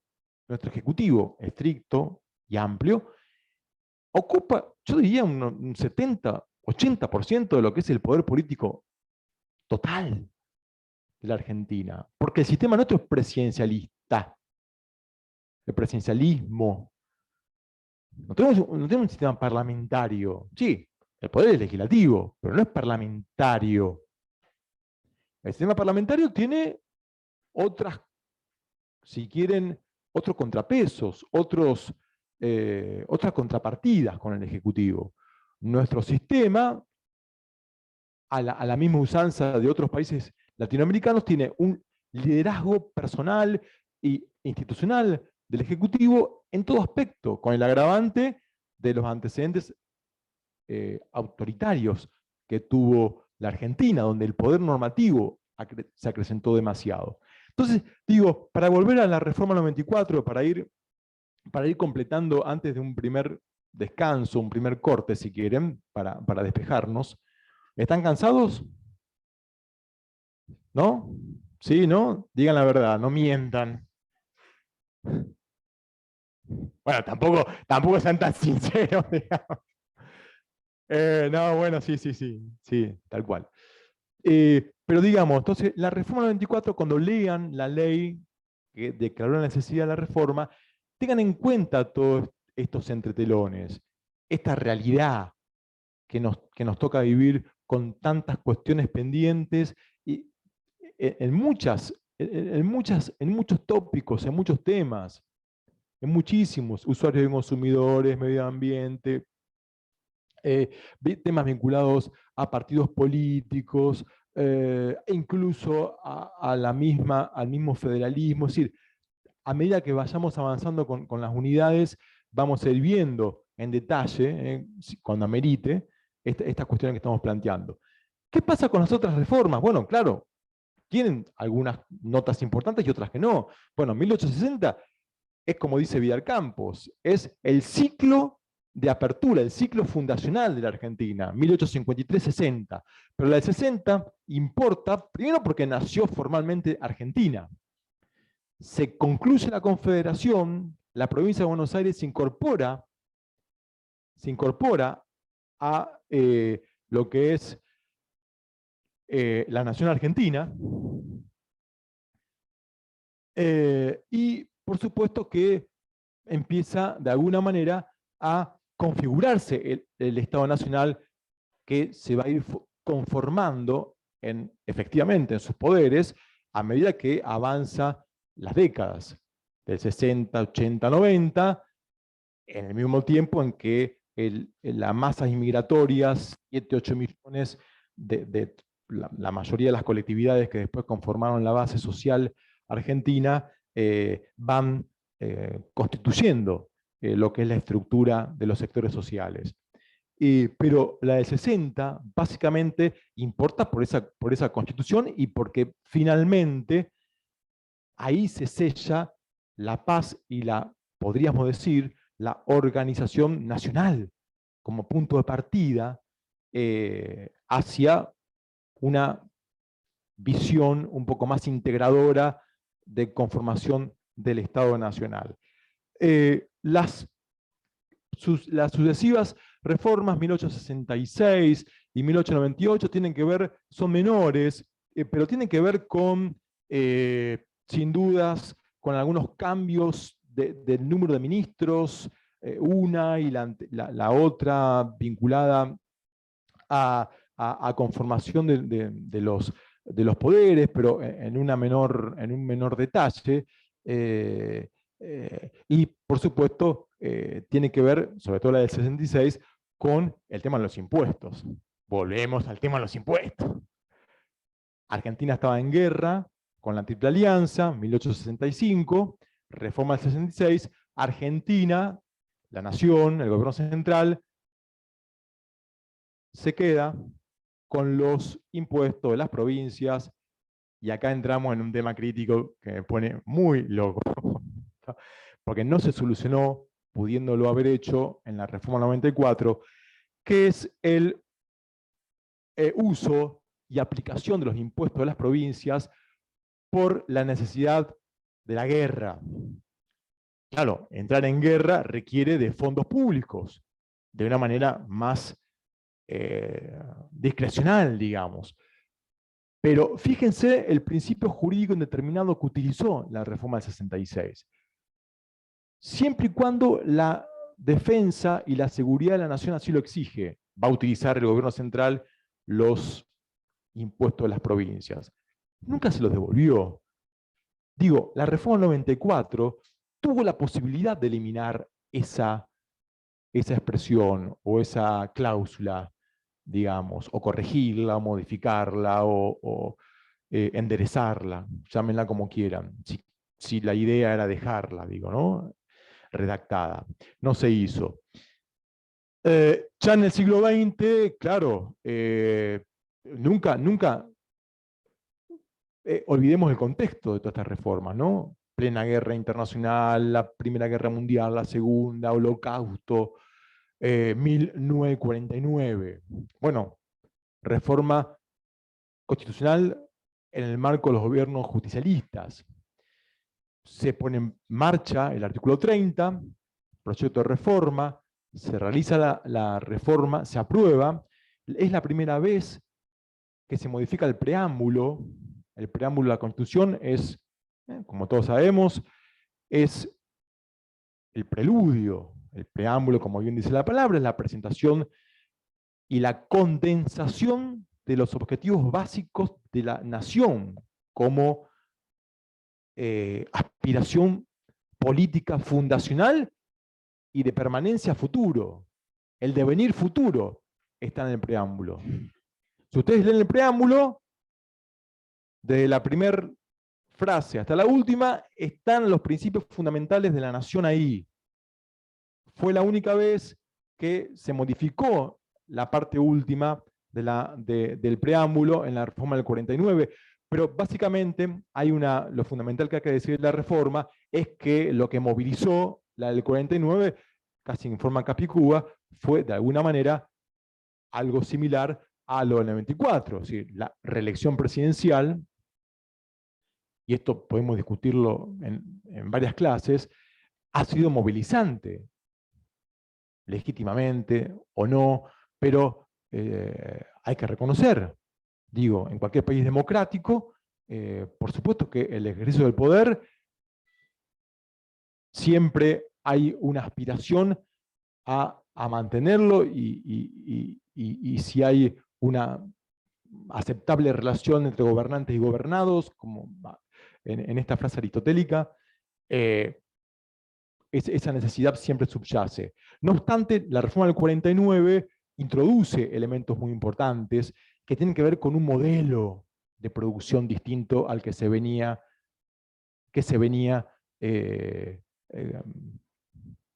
nuestro Ejecutivo estricto y amplio, ocupa, yo diría, un 70, 80% de lo que es el poder político total de la Argentina. Porque el sistema nuestro es presidencialista. El presidencialismo. No tenemos un sistema parlamentario. Sí, el poder es legislativo, pero no es parlamentario. El sistema parlamentario tiene otras, si quieren, otros contrapesos, otras contrapartidas con el Ejecutivo. Nuestro sistema, a la misma usanza de otros países latinoamericanos, tiene un liderazgo personal e institucional del Ejecutivo en todo aspecto, con el agravante de los antecedentes autoritarios que tuvo la Argentina, donde el poder normativo se acrecentó demasiado. Entonces, digo, para volver a la reforma 94, para ir completando antes de un primer descanso, un primer corte, si quieren, para despejarnos. ¿Están cansados? ¿No? ¿Sí? ¿No? Digan la verdad, no mientan. Bueno, tampoco sean tan sinceros, digamos. No, bueno, sí, tal cual. Pero digamos, entonces, la reforma 94, cuando lean la ley que declaró la necesidad de la reforma, tengan en cuenta todos estos entretelones, esta realidad que nos toca vivir con tantas cuestiones pendientes y en muchos tópicos, en muchos temas, en muchísimos, usuarios y consumidores, medio ambiente, temas vinculados a partidos políticos, incluso al mismo federalismo. Es decir, a medida que vayamos avanzando con las unidades, vamos a ir viendo en detalle, cuando amerite, estas cuestiones que estamos planteando. ¿Qué pasa con las otras reformas? Bueno, claro, tienen algunas notas importantes y otras que no. Bueno, 1860 es como dice Vidal Campos, es el ciclo de apertura, el ciclo fundacional de la Argentina, 1853-60. Pero la del 60 importa, primero porque nació formalmente Argentina. Se concluye la Confederación, la provincia de Buenos Aires se incorpora a lo que es la nación argentina, y por supuesto que empieza de alguna manera a configurarse el Estado Nacional, que se va a ir conformando efectivamente en sus poderes a medida que avanza las décadas del 60, 80, 90, en el mismo tiempo en que las masas inmigratorias, 7, 8 millones de la mayoría de las colectividades que después conformaron la base social argentina, van constituyendo lo que es la estructura de los sectores sociales. Pero la del 60 básicamente importa por esa constitución y porque finalmente ahí se sella la paz y podríamos decir, la organización nacional como punto de partida hacia una visión un poco más integradora de conformación del Estado Nacional. Las sucesivas reformas 1866 y 1898 tienen que ver, son menores, pero tienen que ver con, sin dudas, con algunos cambios del número de ministros, una y la otra vinculada a conformación de los poderes, pero en un menor detalle. Y por supuesto, tiene que ver, sobre todo la del 66, con el tema de los impuestos. Volvemos al tema de los impuestos. Argentina estaba en guerra con la Triple Alianza, 1865, reforma del 66, Argentina, la nación, el gobierno central, se queda con los impuestos de las provincias, y acá entramos en un tema crítico que me pone muy loco, porque no se solucionó, pudiéndolo haber hecho en la reforma 94, que es el uso y aplicación de los impuestos de las provincias por la necesidad de la guerra. Claro, entrar en guerra requiere de fondos públicos, de una manera más discrecional, digamos. Pero fíjense el principio jurídico indeterminado que utilizó la reforma del 66. Siempre y cuando la defensa y la seguridad de la nación así lo exige, va a utilizar el gobierno central los impuestos de las provincias. Nunca se los devolvió. Digo, la reforma 94 tuvo la posibilidad de eliminar esa expresión o esa cláusula, digamos, o corregirla, o modificarla, o enderezarla, llámenla como quieran, si la idea era dejarla, digo, ¿no? Redactada. No se hizo. Ya en el siglo XX, claro, nunca olvidemos el contexto de todas estas reformas, ¿no? Plena guerra internacional, la Primera Guerra Mundial, la Segunda, Holocausto, 1949. Bueno, reforma constitucional en el marco de los gobiernos justicialistas. Se pone en marcha el artículo 30, proyecto de reforma, se realiza la reforma, se aprueba. Es la primera vez que se modifica el preámbulo. El preámbulo de la Constitución es, como todos sabemos, es el preludio. El preámbulo, como bien dice la palabra, es la presentación y la condensación de los objetivos básicos de la nación como aspiración política fundacional y de permanencia futuro. El devenir futuro está en el preámbulo. Si ustedes leen el preámbulo, desde la primera frase hasta la última, están los principios fundamentales de la nación ahí. Fue la única vez que se modificó la parte última del preámbulo en la reforma del 49, pero básicamente lo fundamental que hay que decir de la reforma es que lo que movilizó la del 49, casi en forma capicúa, fue de alguna manera algo similar a lo del 94, es decir, la reelección presidencial, y esto podemos discutirlo en varias clases, ha sido movilizante, legítimamente o no, pero hay que reconocer, digo, en cualquier país democrático, por supuesto que el ejercicio del poder siempre hay una aspiración a mantenerlo y si hay una aceptable relación entre gobernantes y gobernados, como en esta frase aristotélica, esa necesidad siempre subyace. No obstante, la reforma del 49 introduce elementos muy importantes que tienen que ver con un modelo de producción distinto al que se venía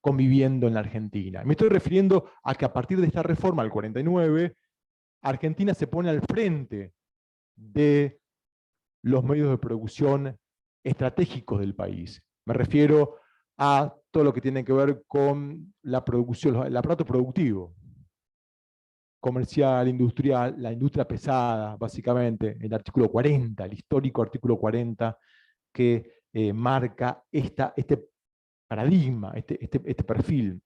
conviviendo en la Argentina. Me estoy refiriendo a que a partir de esta reforma del 49, Argentina se pone al frente de los medios de producción estratégicos del país. Me refiero a todo lo que tiene que ver con la producción, el aparato productivo, comercial, industrial, la industria pesada, básicamente, el artículo 40, el histórico artículo 40, que marca este paradigma, este perfil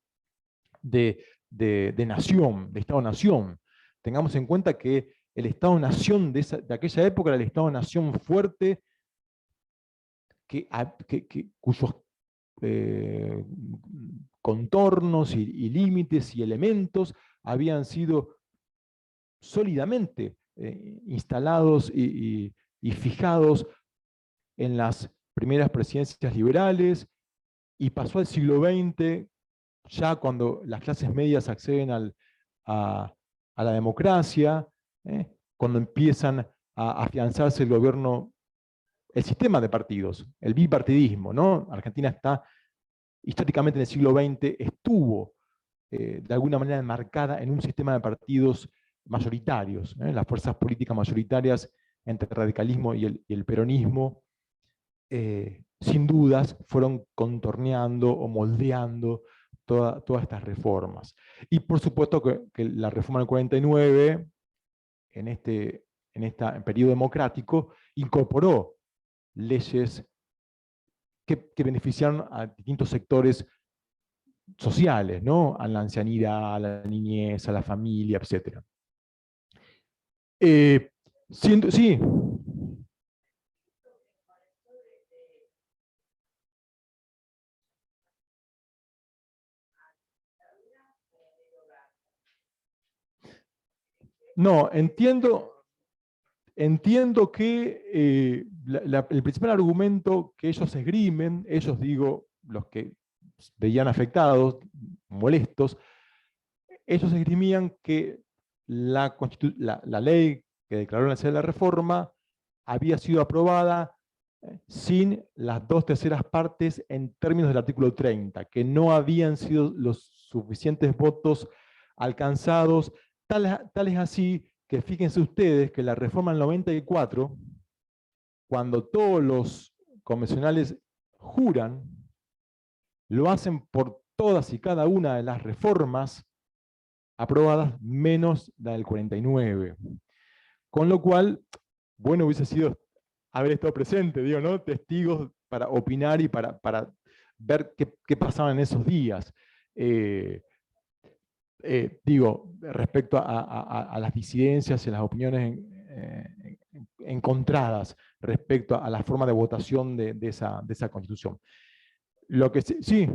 de nación, de Estado-nación. Tengamos en cuenta que el Estado-nación de aquella época era el Estado-nación fuerte, cuyos contornos y límites y elementos habían sido sólidamente instalados y fijados en las primeras presidencias liberales, y pasó al siglo XX, ya cuando las clases medias acceden a la democracia, cuando empiezan a afianzarse el gobierno, el sistema de partidos, el bipartidismo, ¿no? Argentina está, históricamente en el siglo XX, estuvo de alguna manera enmarcada en un sistema de partidos mayoritarios, las fuerzas políticas mayoritarias entre el radicalismo y el peronismo, sin dudas fueron contorneando o moldeando todas estas reformas. Y por supuesto que la reforma del 49, en este periodo democrático, incorporó leyes que beneficiaron a distintos sectores sociales, ¿no? A la ancianidad, a la niñez, a la familia, etc. Sí. No, entiendo que el principal argumento que ellos esgrimen, ellos digo, los que veían afectados, molestos, ellos esgrimían que la ley que declaró la necesidad de la reforma había sido aprobada sin las 2/3 partes en términos del artículo 30, que no habían sido los suficientes votos alcanzados, tal es así que fíjense ustedes que la reforma del 94, cuando todos los convencionales juran, lo hacen por todas y cada una de las reformas aprobadas menos la del 49. Con lo cual, bueno hubiese sido haber estado presente, digo, ¿no? Testigos para opinar y para ver qué pasaba en esos días. Digo, respecto a las disidencias y las opiniones encontradas respecto a la forma de votación de esa constitución. Lo que sí.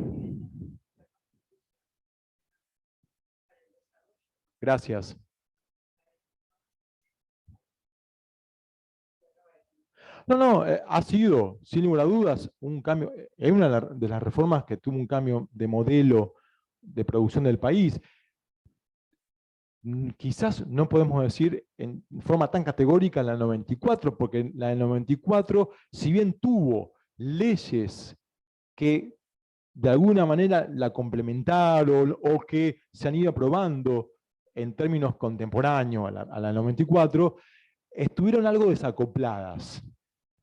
Gracias. No, ha sido, sin lugar a dudas, un cambio. Es una de las reformas que tuvo un cambio de modelo de producción del país. Quizás no podemos decir en forma tan categórica la del 94, porque la del 94, si bien tuvo leyes que de alguna manera la complementaron o que se han ido aprobando en términos contemporáneos a la del 94, estuvieron algo desacopladas.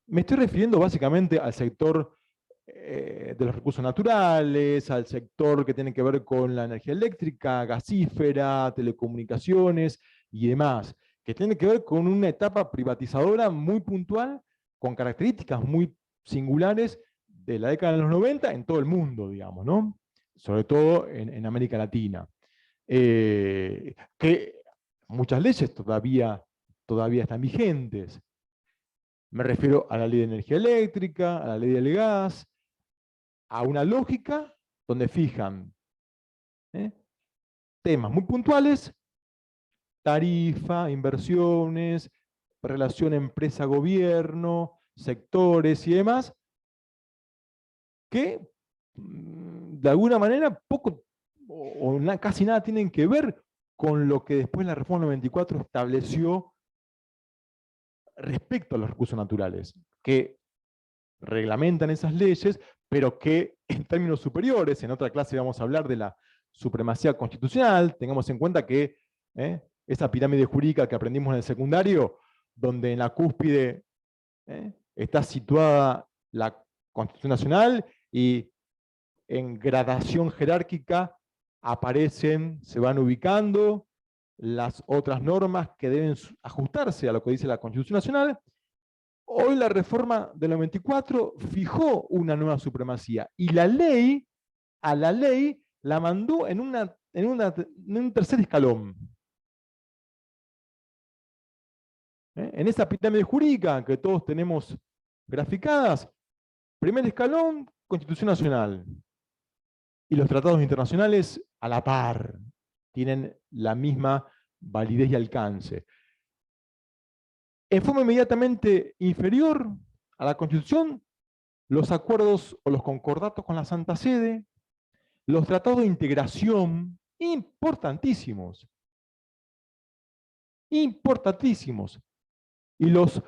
Me estoy refiriendo básicamente al sector de los recursos naturales, al sector que tiene que ver con la energía eléctrica, gasífera, telecomunicaciones y demás, que tiene que ver con una etapa privatizadora muy puntual, con características muy singulares de la década de los 90 en todo el mundo, digamos, ¿no? Sobre todo en América Latina. Que muchas leyes todavía están vigentes. Me refiero a la ley de energía eléctrica, a la ley del gas, a una lógica donde fijan temas muy puntuales, tarifa, inversiones, relación empresa-gobierno, sectores y demás, que de alguna manera poco o casi nada tienen que ver con lo que después la reforma 94 estableció respecto a los recursos naturales, que reglamentan esas leyes, pero que en términos superiores, en otra clase vamos a hablar de la supremacía constitucional, tengamos en cuenta que esa pirámide jurídica que aprendimos en el secundario, donde en la cúspide está situada la Constitución Nacional y en gradación jerárquica aparecen, se van ubicando las otras normas que deben ajustarse a lo que dice la Constitución Nacional. Hoy la reforma del 94 fijó una nueva supremacía y la ley, a la ley la mandó en un tercer escalón. En esa pirámide jurídica que todos tenemos graficadas, primer escalón, Constitución Nacional. Y los tratados internacionales a la par, tienen la misma validez y alcance. En forma inmediatamente inferior a la Constitución, los acuerdos o los concordatos con la Santa Sede, los tratados de integración, importantísimos, importantísimos, y los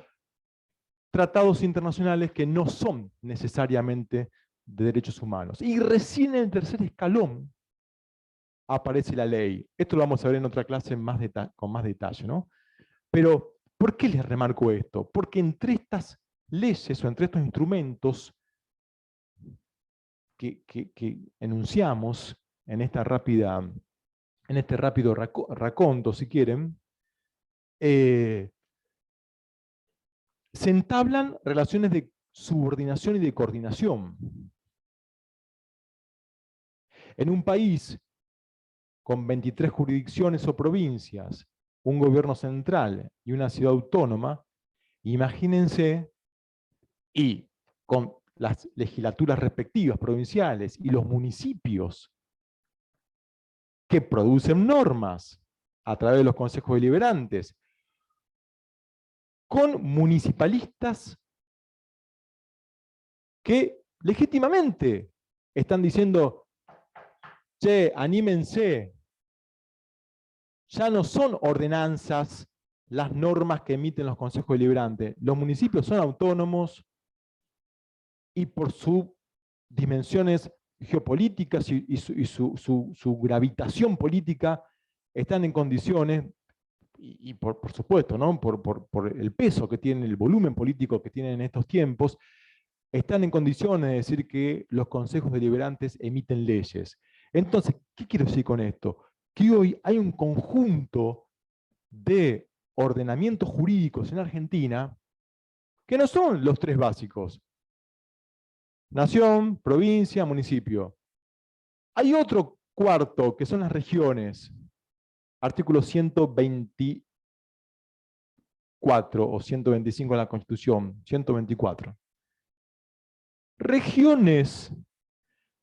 tratados internacionales que no son necesariamente de derechos humanos. Y recién en el tercer escalón aparece la ley. Esto lo vamos a ver en otra clase con más detalle, ¿no? Pero, ¿por qué les remarco esto? Porque entre estas leyes o entre estos instrumentos que enunciamos en este rápido raconto, si quieren, se entablan relaciones de subordinación y de coordinación. En un país con 23 jurisdicciones o provincias, un gobierno central y una ciudad autónoma, imagínense, y con las legislaturas respectivas provinciales y los municipios que producen normas a través de los consejos deliberantes, con municipalistas que legítimamente están diciendo, che, anímense, ya no son ordenanzas las normas que emiten los consejos deliberantes. Los municipios son autónomos y por sus dimensiones geopolíticas y su gravitación política están en condiciones, y por supuesto, ¿no? por el peso que tienen, el volumen político que tienen en estos tiempos, están en condiciones de decir que los consejos deliberantes emiten leyes. Entonces, ¿qué quiero decir con esto? Que hoy hay un conjunto de ordenamientos jurídicos en Argentina que no son los tres básicos. Nación, provincia, municipio. Hay otro cuarto, que son las regiones. Artículo 124 o 125 de la Constitución, 124. Regiones,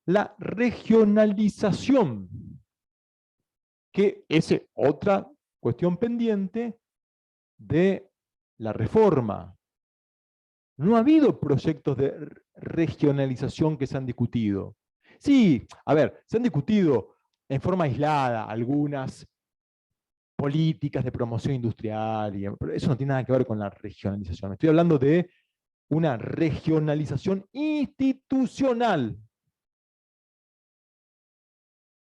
la regionalización, que es otra cuestión pendiente de la reforma. No ha habido proyectos de regionalización que se han discutido. Sí, a ver, se han discutido en forma aislada algunas políticas de promoción industrial, pero eso no tiene nada que ver con la regionalización. Estoy hablando de una regionalización institucional.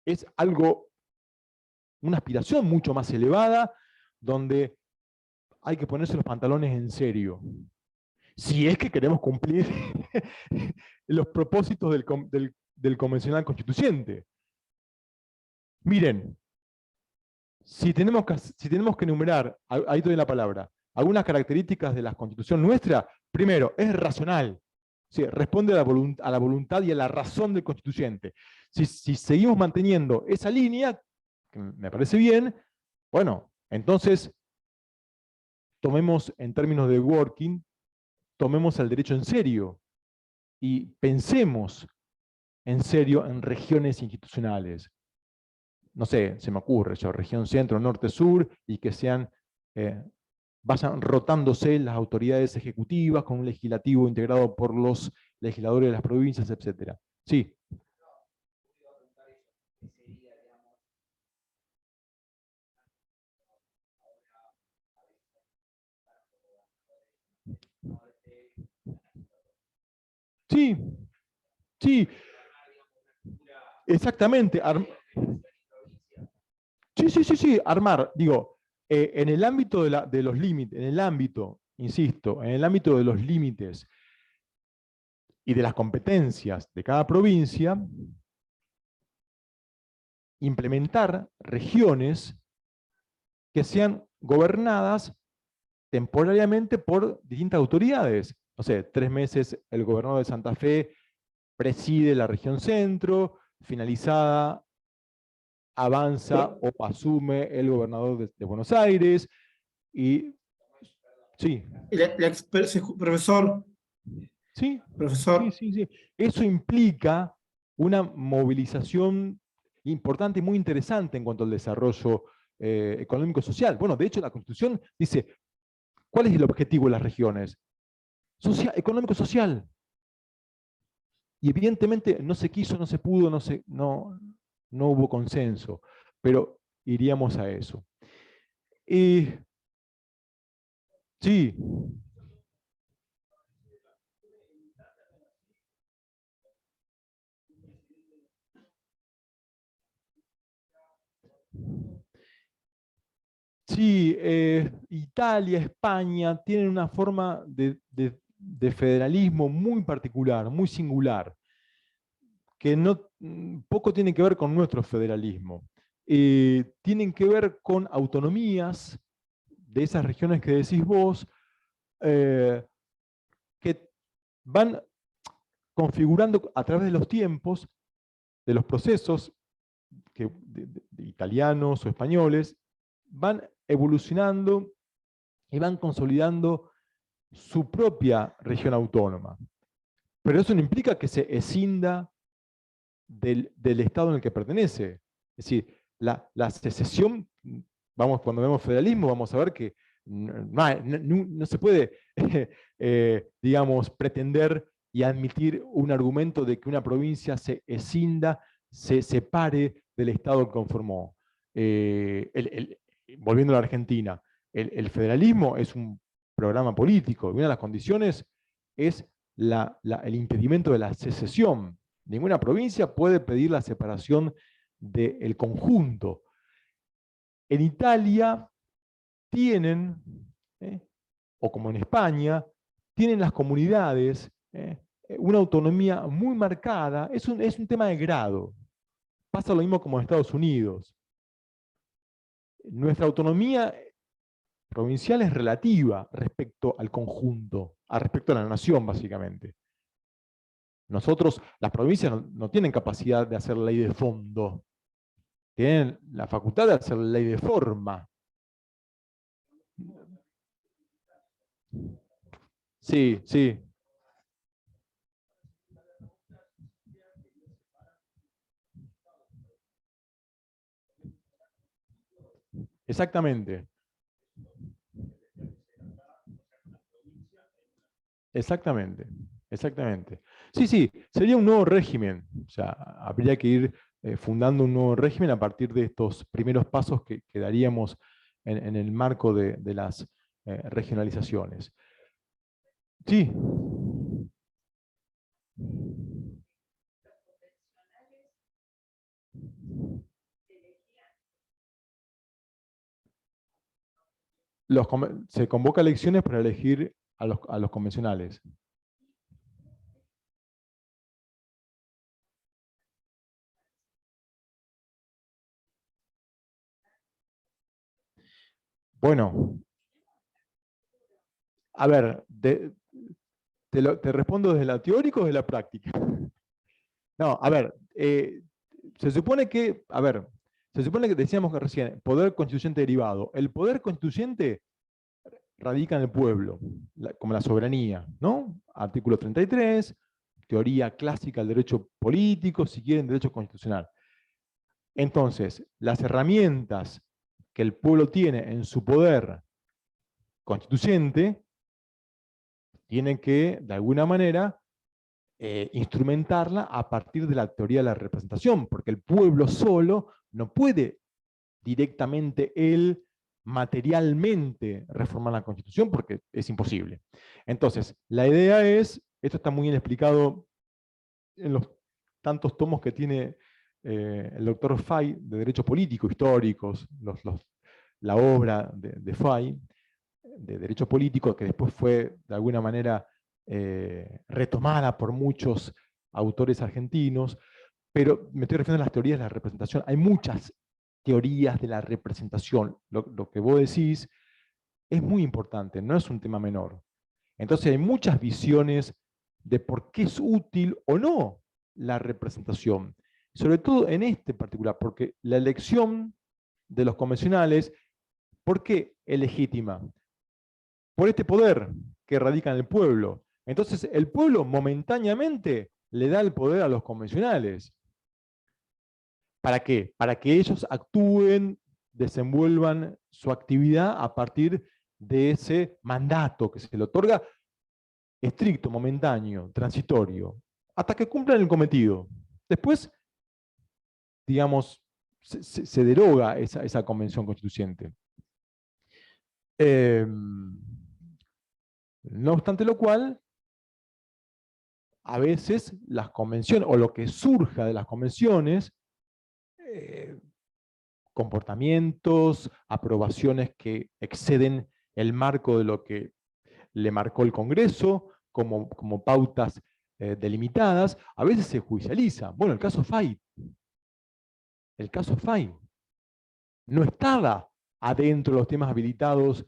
Es algo, una aspiración mucho más elevada, donde hay que ponerse los pantalones en serio. Si es que queremos cumplir los propósitos del convencional constituyente. Miren, si tenemos que enumerar, ahí doy la palabra, algunas características de la Constitución nuestra, primero, es racional. ¿Sí? Responde a la voluntad y a la razón del constituyente. Si seguimos manteniendo esa línea, que me parece bien, bueno, entonces tomemos en términos de working, tomemos el derecho en serio y pensemos en serio en regiones institucionales. No sé, se me ocurre, región centro, norte, sur, y que vayan rotándose las autoridades ejecutivas con un legislativo integrado por los legisladores de las provincias, etc. Sí. Sí, sí, exactamente. Sí, armar, digo, en el ámbito de los límites, en el ámbito, insisto, en el ámbito de los límites y de las competencias de cada provincia, implementar regiones que sean gobernadas temporariamente por distintas autoridades. No sé, 3 meses el gobernador de Santa Fe preside la región centro, finalizada avanza o asume el gobernador de Buenos Aires, y sí. Profesor, Sí, profesor, sí. Eso implica una movilización importante y muy interesante en cuanto al desarrollo económico-social. Bueno, de hecho, la Constitución dice, ¿cuál es el objetivo de las regiones? Económico-social. Y evidentemente no se quiso, no se pudo, no hubo consenso, pero iríamos a eso. Sí. Sí, Italia, España tienen una forma de federalismo muy particular, muy singular, que poco tiene que ver con nuestro federalismo. Tienen que ver con autonomías de esas regiones que decís vos, que van configurando a través de los tiempos, de los procesos de italianos o españoles, van evolucionando y van consolidando su propia región autónoma. Pero eso no implica que se escinda del Estado en el que pertenece. Es decir, la secesión, cuando vemos federalismo, vamos a ver que no se puede, digamos, pretender y admitir un argumento de que una provincia se escinda, se separe del Estado que conformó. Volviendo a la Argentina, el federalismo es un programa político, y una de las condiciones es el impedimento de la secesión. Ninguna provincia puede pedir la separación del conjunto. En Italia tienen, o como en España, tienen las comunidades una autonomía muy marcada. Es un tema de grado. Pasa lo mismo como en Estados Unidos. Nuestra autonomía provincial es relativa respecto al conjunto, respecto a la nación, básicamente. Nosotros, las provincias no tienen capacidad de hacer ley de fondo, tienen la facultad de hacer ley de forma. Sí, sí. Exactamente. Exactamente. Exactamente. Sí, sería un nuevo régimen. O sea, habría que ir fundando un nuevo régimen a partir de estos primeros pasos que daríamos en el marco de las regionalizaciones. Sí. Se convoca elecciones para elegir a los convencionales. Bueno, a ver, te respondo desde la teórica o desde la práctica. No, a ver, se supone que decíamos que recién, poder constituyente derivado. El poder constituyente radica en el pueblo, como la soberanía, ¿no? Artículo 33, teoría clásica del derecho político, si quieren, derecho constitucional. Entonces, las herramientas que el pueblo tiene en su poder constituyente tienen que, de alguna manera, instrumentarla a partir de la teoría de la representación, porque el pueblo solo no puede directamente él materialmente reformar la Constitución porque es imposible. Entonces, la idea es, esto está muy bien explicado en los tantos tomos que tiene el doctor Fay de Derecho Político, históricos, la obra de Fay, de Derecho Político, que después fue de alguna manera retomada por muchos autores argentinos, pero me estoy refiriendo a las teorías de la representación. Hay muchas teorías de la representación. Lo que vos decís es muy importante, no es un tema menor. Entonces hay muchas visiones de por qué es útil o no la representación. Sobre todo en este particular, porque la elección de los convencionales, ¿por qué es legítima? Por este poder que radica en el pueblo. Entonces el pueblo momentáneamente le da el poder a los convencionales. ¿Para qué? Para que ellos actúen, desenvuelvan su actividad a partir de ese mandato que se le otorga estricto, momentáneo, transitorio, hasta que cumplan el cometido. Después, digamos, se deroga esa convención constituyente. No obstante lo cual, a veces las convenciones, o lo que surja de las convenciones, comportamientos, aprobaciones que exceden el marco de lo que le marcó el Congreso, como pautas delimitadas, a veces se judicializa. Bueno, el caso Fay. El caso Fay. No estaba adentro de los temas habilitados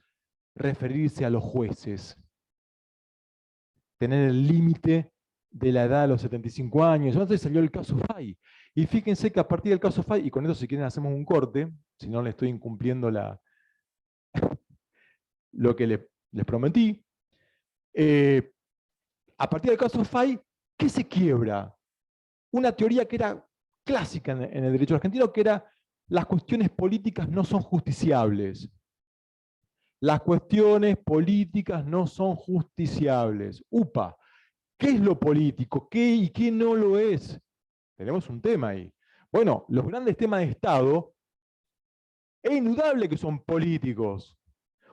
referirse a los jueces. Tener el límite de la edad de los 75 años. Entonces salió el caso Fay. Y fíjense que a partir del caso Fay, y con esto si quieren hacemos un corte, si no le estoy incumpliendo lo que les prometí, a partir del caso Fay, ¿qué se quiebra? Una teoría que era clásica en el derecho argentino, que era las cuestiones políticas no son justiciables. Las cuestiones políticas no son justiciables. Upa, ¿qué es lo político? ¿Qué y qué no lo es? Tenemos un tema ahí. Bueno, los grandes temas de Estado, es indudable que son políticos.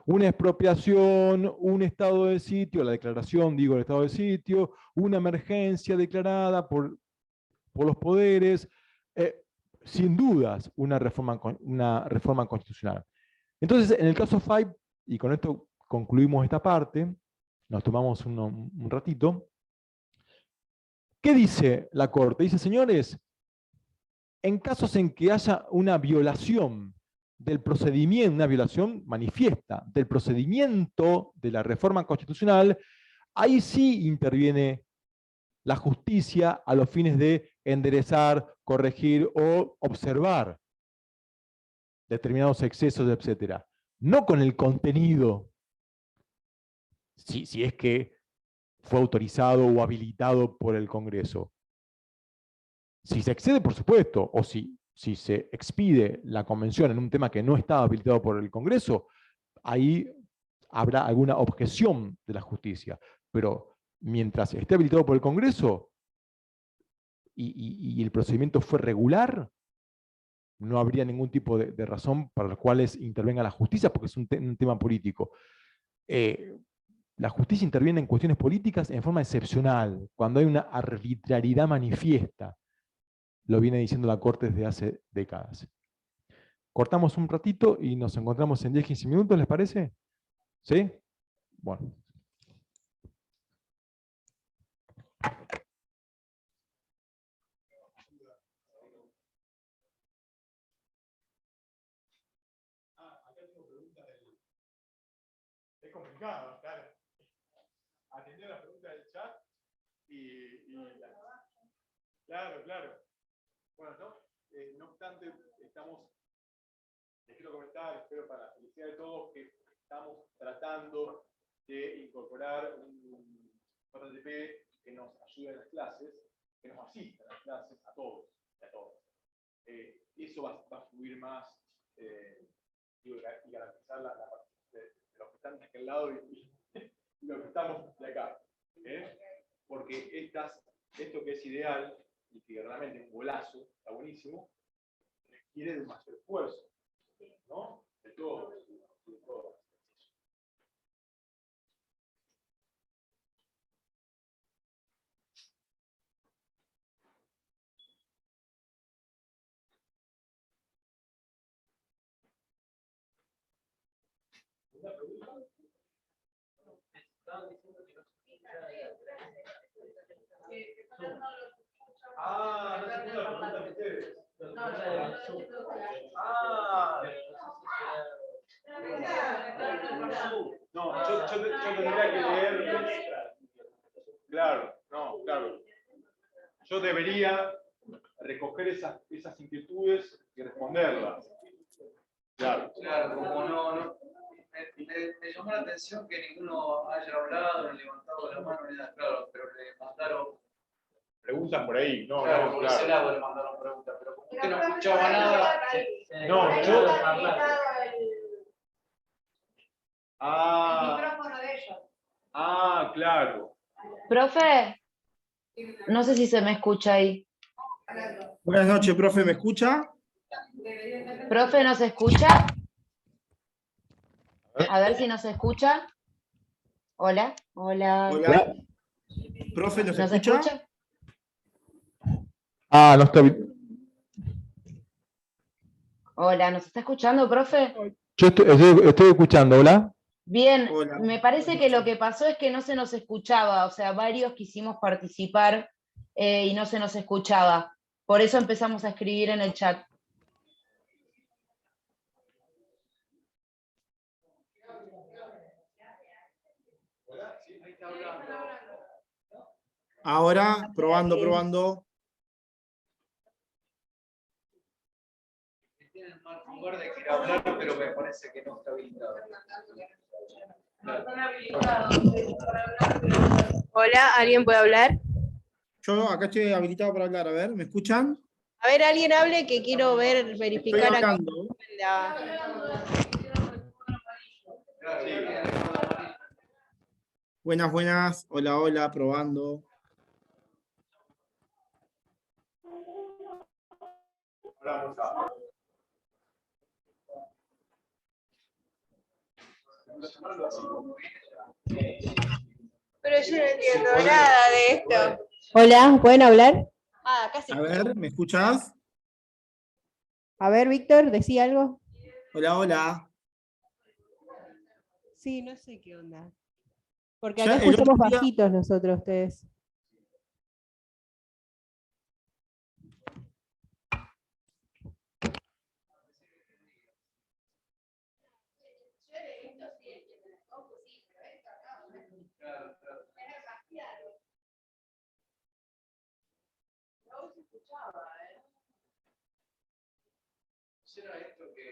Una expropiación, un estado de sitio, la declaración, digo, el estado de sitio, una emergencia declarada por los poderes, sin dudas una reforma constitucional. Entonces, en el caso Fay, y con esto concluimos esta parte, nos tomamos un ratito, ¿qué dice la Corte? Dice, señores, en casos en que haya una violación del procedimiento, una violación manifiesta del procedimiento de la reforma constitucional, ahí sí interviene la justicia a los fines de enderezar, corregir o observar determinados excesos, etc. No con el contenido, si es que fue autorizado o habilitado por el Congreso. Si se excede, por supuesto, o si se expide la convención en un tema que no estaba habilitado por el Congreso, ahí habrá alguna objeción de la justicia. Pero mientras esté habilitado por el Congreso y el procedimiento fue regular, no habría ningún tipo de razón para las cuales intervenga la justicia, porque es un tema político. La justicia interviene en cuestiones políticas en forma excepcional, cuando hay una arbitrariedad manifiesta. Lo viene diciendo la Corte desde hace décadas. Cortamos un ratito y nos encontramos en 10-15 minutos, ¿les parece? ¿Sí? Bueno. Es complicado, claro. Atender las preguntas del chat claro, claro. Bueno, no obstante, les quiero comentar, espero para la felicidad de todos, que estamos tratando de incorporar un JTP que nos ayude en las clases, que nos asista en las clases a todos y a todas. Eso va a fluir más y garantizar la participación de los que están de aquel lado y los que estamos de acá. Porque esto que es ideal y que realmente es un golazo, está buenísimo, requiere de un mayor esfuerzo, ¿no? De todos. ¿Una pregunta? Estaban diciendo que no se escucha. Ah, no se escucha la pregunta de ustedes. No, yo tendría que leer. Claro, no, claro. Yo debería recoger esas inquietudes y responderlas. Claro. Claro, como no. Me llamó la atención que ninguno haya hablado, ni levantado la mano, ni nada, claro, pero le mandaron. Preguntas por ahí, no, Claro, no, por claro. ese lado le mandaron preguntas, pero como usted no escuchaba nada. No, yo. El micrófono de ellos. Ah, claro. Profe, no sé si se me escucha ahí. Buenas noches, profe, ¿me escucha? Profe, ¿nos escucha? A ver si nos escucha. Hola, hola. Hola. Profe, ¿nos ¿Nos escucha? escucha? Ah, no está bien. Hola, ¿nos está escuchando, profe? Yo estoy escuchando, ¿hola? Bien, Hola. me parece que lo que pasó es que no se nos escuchaba, o sea, varios quisimos participar y no se nos escuchaba. Por eso empezamos a escribir en el chat. Ahora, probando. Tiene el mal lugar de querer hablar, pero me parece que no está habilitado. Hola, ¿alguien puede hablar? Yo acá estoy habilitado para hablar. A ver, ¿me escuchan? A ver, alguien hable que quiero ver, Estoy verificar acá. hablando. Buenas. Hola, probando. Pero yo no entiendo nada de esto. Hola, ¿pueden hablar? Ah, casi. A ver, ¿me escuchás? A ver, Víctor, ¿decía algo? Hola. Sí, no sé qué onda. Porque Ya acá el otro escuchamos día- bajitos nosotros, ustedes. ¿Será esto que.?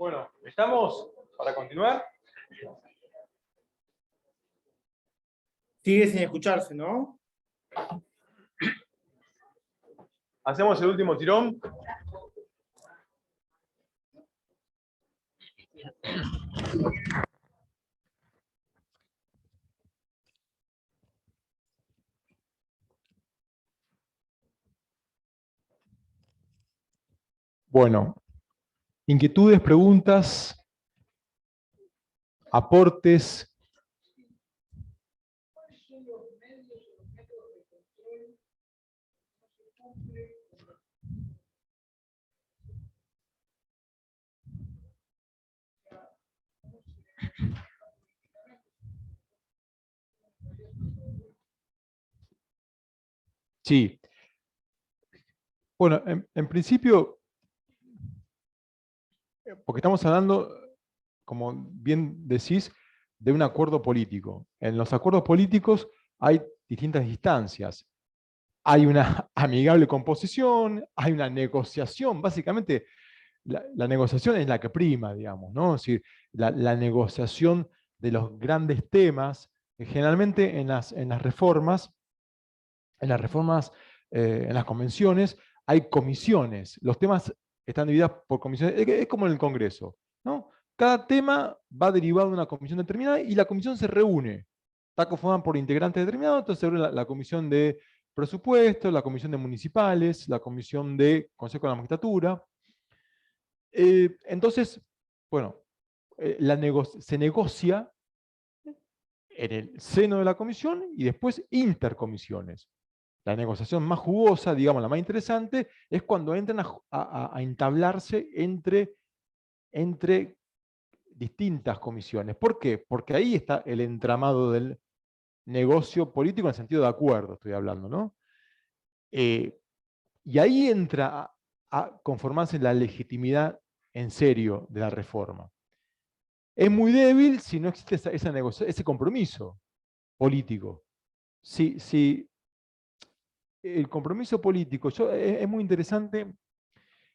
Bueno, ¿estamos para continuar? Sigue sin escucharse, ¿no? Hacemos el último tirón. Bueno, inquietudes, preguntas, aportes. Sí. Bueno, en principio, porque estamos hablando, como bien decís, de un acuerdo político. En los acuerdos políticos hay distintas instancias. Hay una amigable composición, hay una negociación. Básicamente, la negociación es la que prima, digamos, ¿no? Es decir, la negociación de los grandes temas, generalmente en las reformas, en las convenciones, hay comisiones. Los temas están divididos por comisiones. Es como en el Congreso, ¿no? Cada tema va derivado de una comisión determinada y la comisión se reúne. Está conformada por integrantes determinados, entonces se reúne la comisión de presupuesto, la comisión de municipales, la comisión de Consejo de la Magistratura. Entonces, bueno, se negocia en el seno de la comisión y después intercomisiones. La negociación más jugosa, digamos, la más interesante, es cuando entran a entablarse entre distintas comisiones. ¿Por qué? Porque ahí está el entramado del negocio político en el sentido de acuerdo, estoy hablando, ¿no? Y ahí entra a conformarse la legitimidad en serio de la reforma. Es muy débil si no existe ese compromiso político. Si el compromiso político, es muy interesante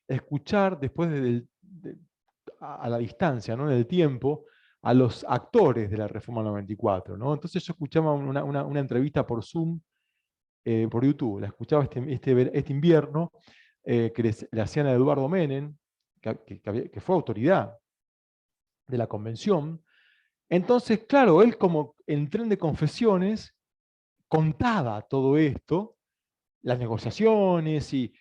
escuchar después a la distancia, ¿no? Del tiempo, a los actores de la Reforma 94, ¿no? Entonces yo escuchaba una entrevista por Zoom, por YouTube, la escuchaba este invierno, que le hacían a Eduardo Menem, que fue autoridad de la convención. Entonces, claro, él como en tren de confesiones contaba todo esto, las negociaciones y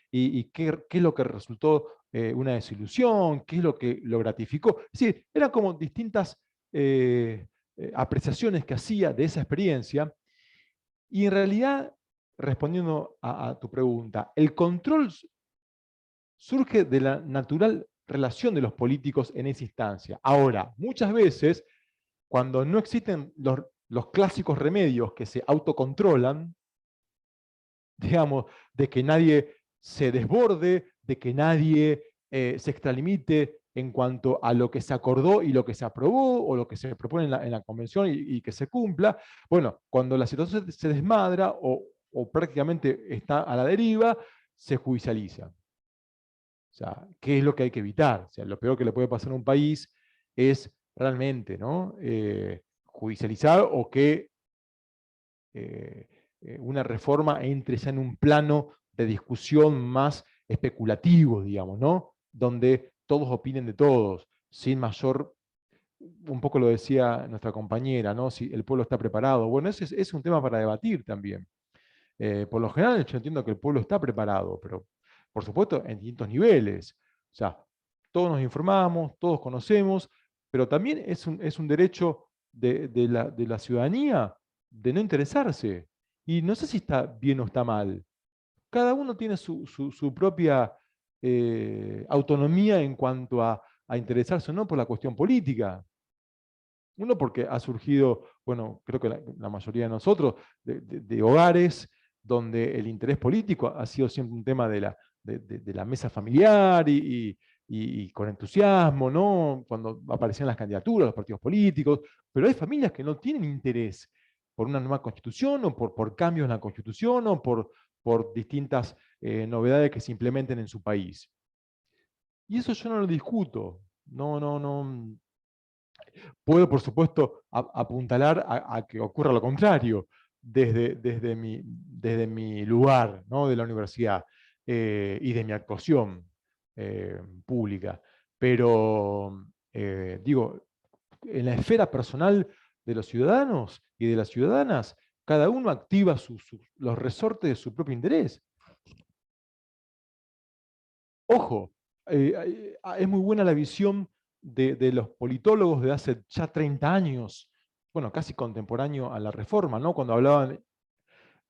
qué es lo que resultó una desilusión, qué es lo que lo gratificó. Es decir, eran como distintas apreciaciones que hacía de esa experiencia. Y en realidad, respondiendo a tu pregunta, el control surge de la natural relación de los políticos en esa instancia. Ahora, muchas veces, cuando no existen los clásicos remedios que se autocontrolan, digamos, de que nadie se desborde, de que nadie se extralimite en cuanto a lo que se acordó y lo que se aprobó, o lo que se propone en la convención y que se cumpla. Bueno, cuando la situación se desmadra o prácticamente está a la deriva, se judicializa. O sea, ¿qué es lo que hay que evitar? O sea, lo peor que le puede pasar a un país es realmente, ¿no? Judicializar o que una reforma entre ya en un plano de discusión más especulativo, digamos, ¿no? Donde todos opinen de todos, sin mayor, un poco lo decía nuestra compañera, ¿no? Si el pueblo está preparado. Bueno, ese es un tema para debatir también. Por lo general yo entiendo que el pueblo está preparado, pero por supuesto en distintos niveles. O sea, todos nos informamos, todos conocemos, pero también es un derecho de la ciudadanía de no interesarse. Y no sé si está bien o está mal. Cada uno tiene su propia autonomía en cuanto a interesarse o no por la cuestión política. Uno porque ha surgido, bueno, creo que la mayoría de nosotros, de hogares donde el interés político ha sido siempre un tema de la mesa familiar y con entusiasmo, ¿no? Cuando aparecían las candidaturas, los partidos políticos, pero hay familias que no tienen interés por una nueva constitución o por cambios en la constitución o por distintas novedades que se implementen en su país. Y eso yo no lo discuto. No. Puedo, por supuesto, apuntalar a que ocurra lo contrario, desde mi lugar, ¿no? De la universidad y de mi actuación pública. Pero, digo, en la esfera personal de los ciudadanos y de las ciudadanas, cada uno activa los resortes de su propio interés. Ojo, es muy buena la visión de los politólogos de hace ya 30 años, bueno, casi contemporáneo a la Reforma, ¿no? Cuando hablaban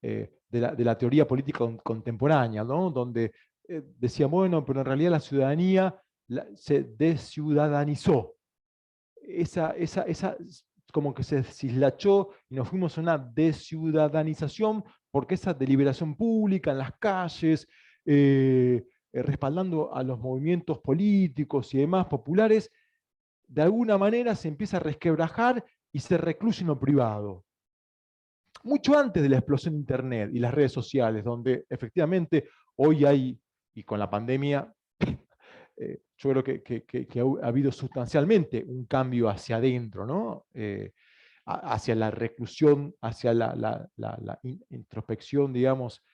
de la teoría política contemporánea, ¿no? Donde decían, bueno, pero en realidad la ciudadanía se desciudadanizó. Como que se deslachó y nos fuimos a una desciudadanización porque esa deliberación pública en las calles, respaldando a los movimientos políticos y demás populares, de alguna manera se empieza a resquebrajar y se recluye en lo privado. Mucho antes de la explosión de Internet y las redes sociales, donde efectivamente hoy hay, y con la pandemia, yo creo que ha habido sustancialmente un cambio hacia adentro, ¿no? Hacia la reclusión, hacia la introspección, digamos,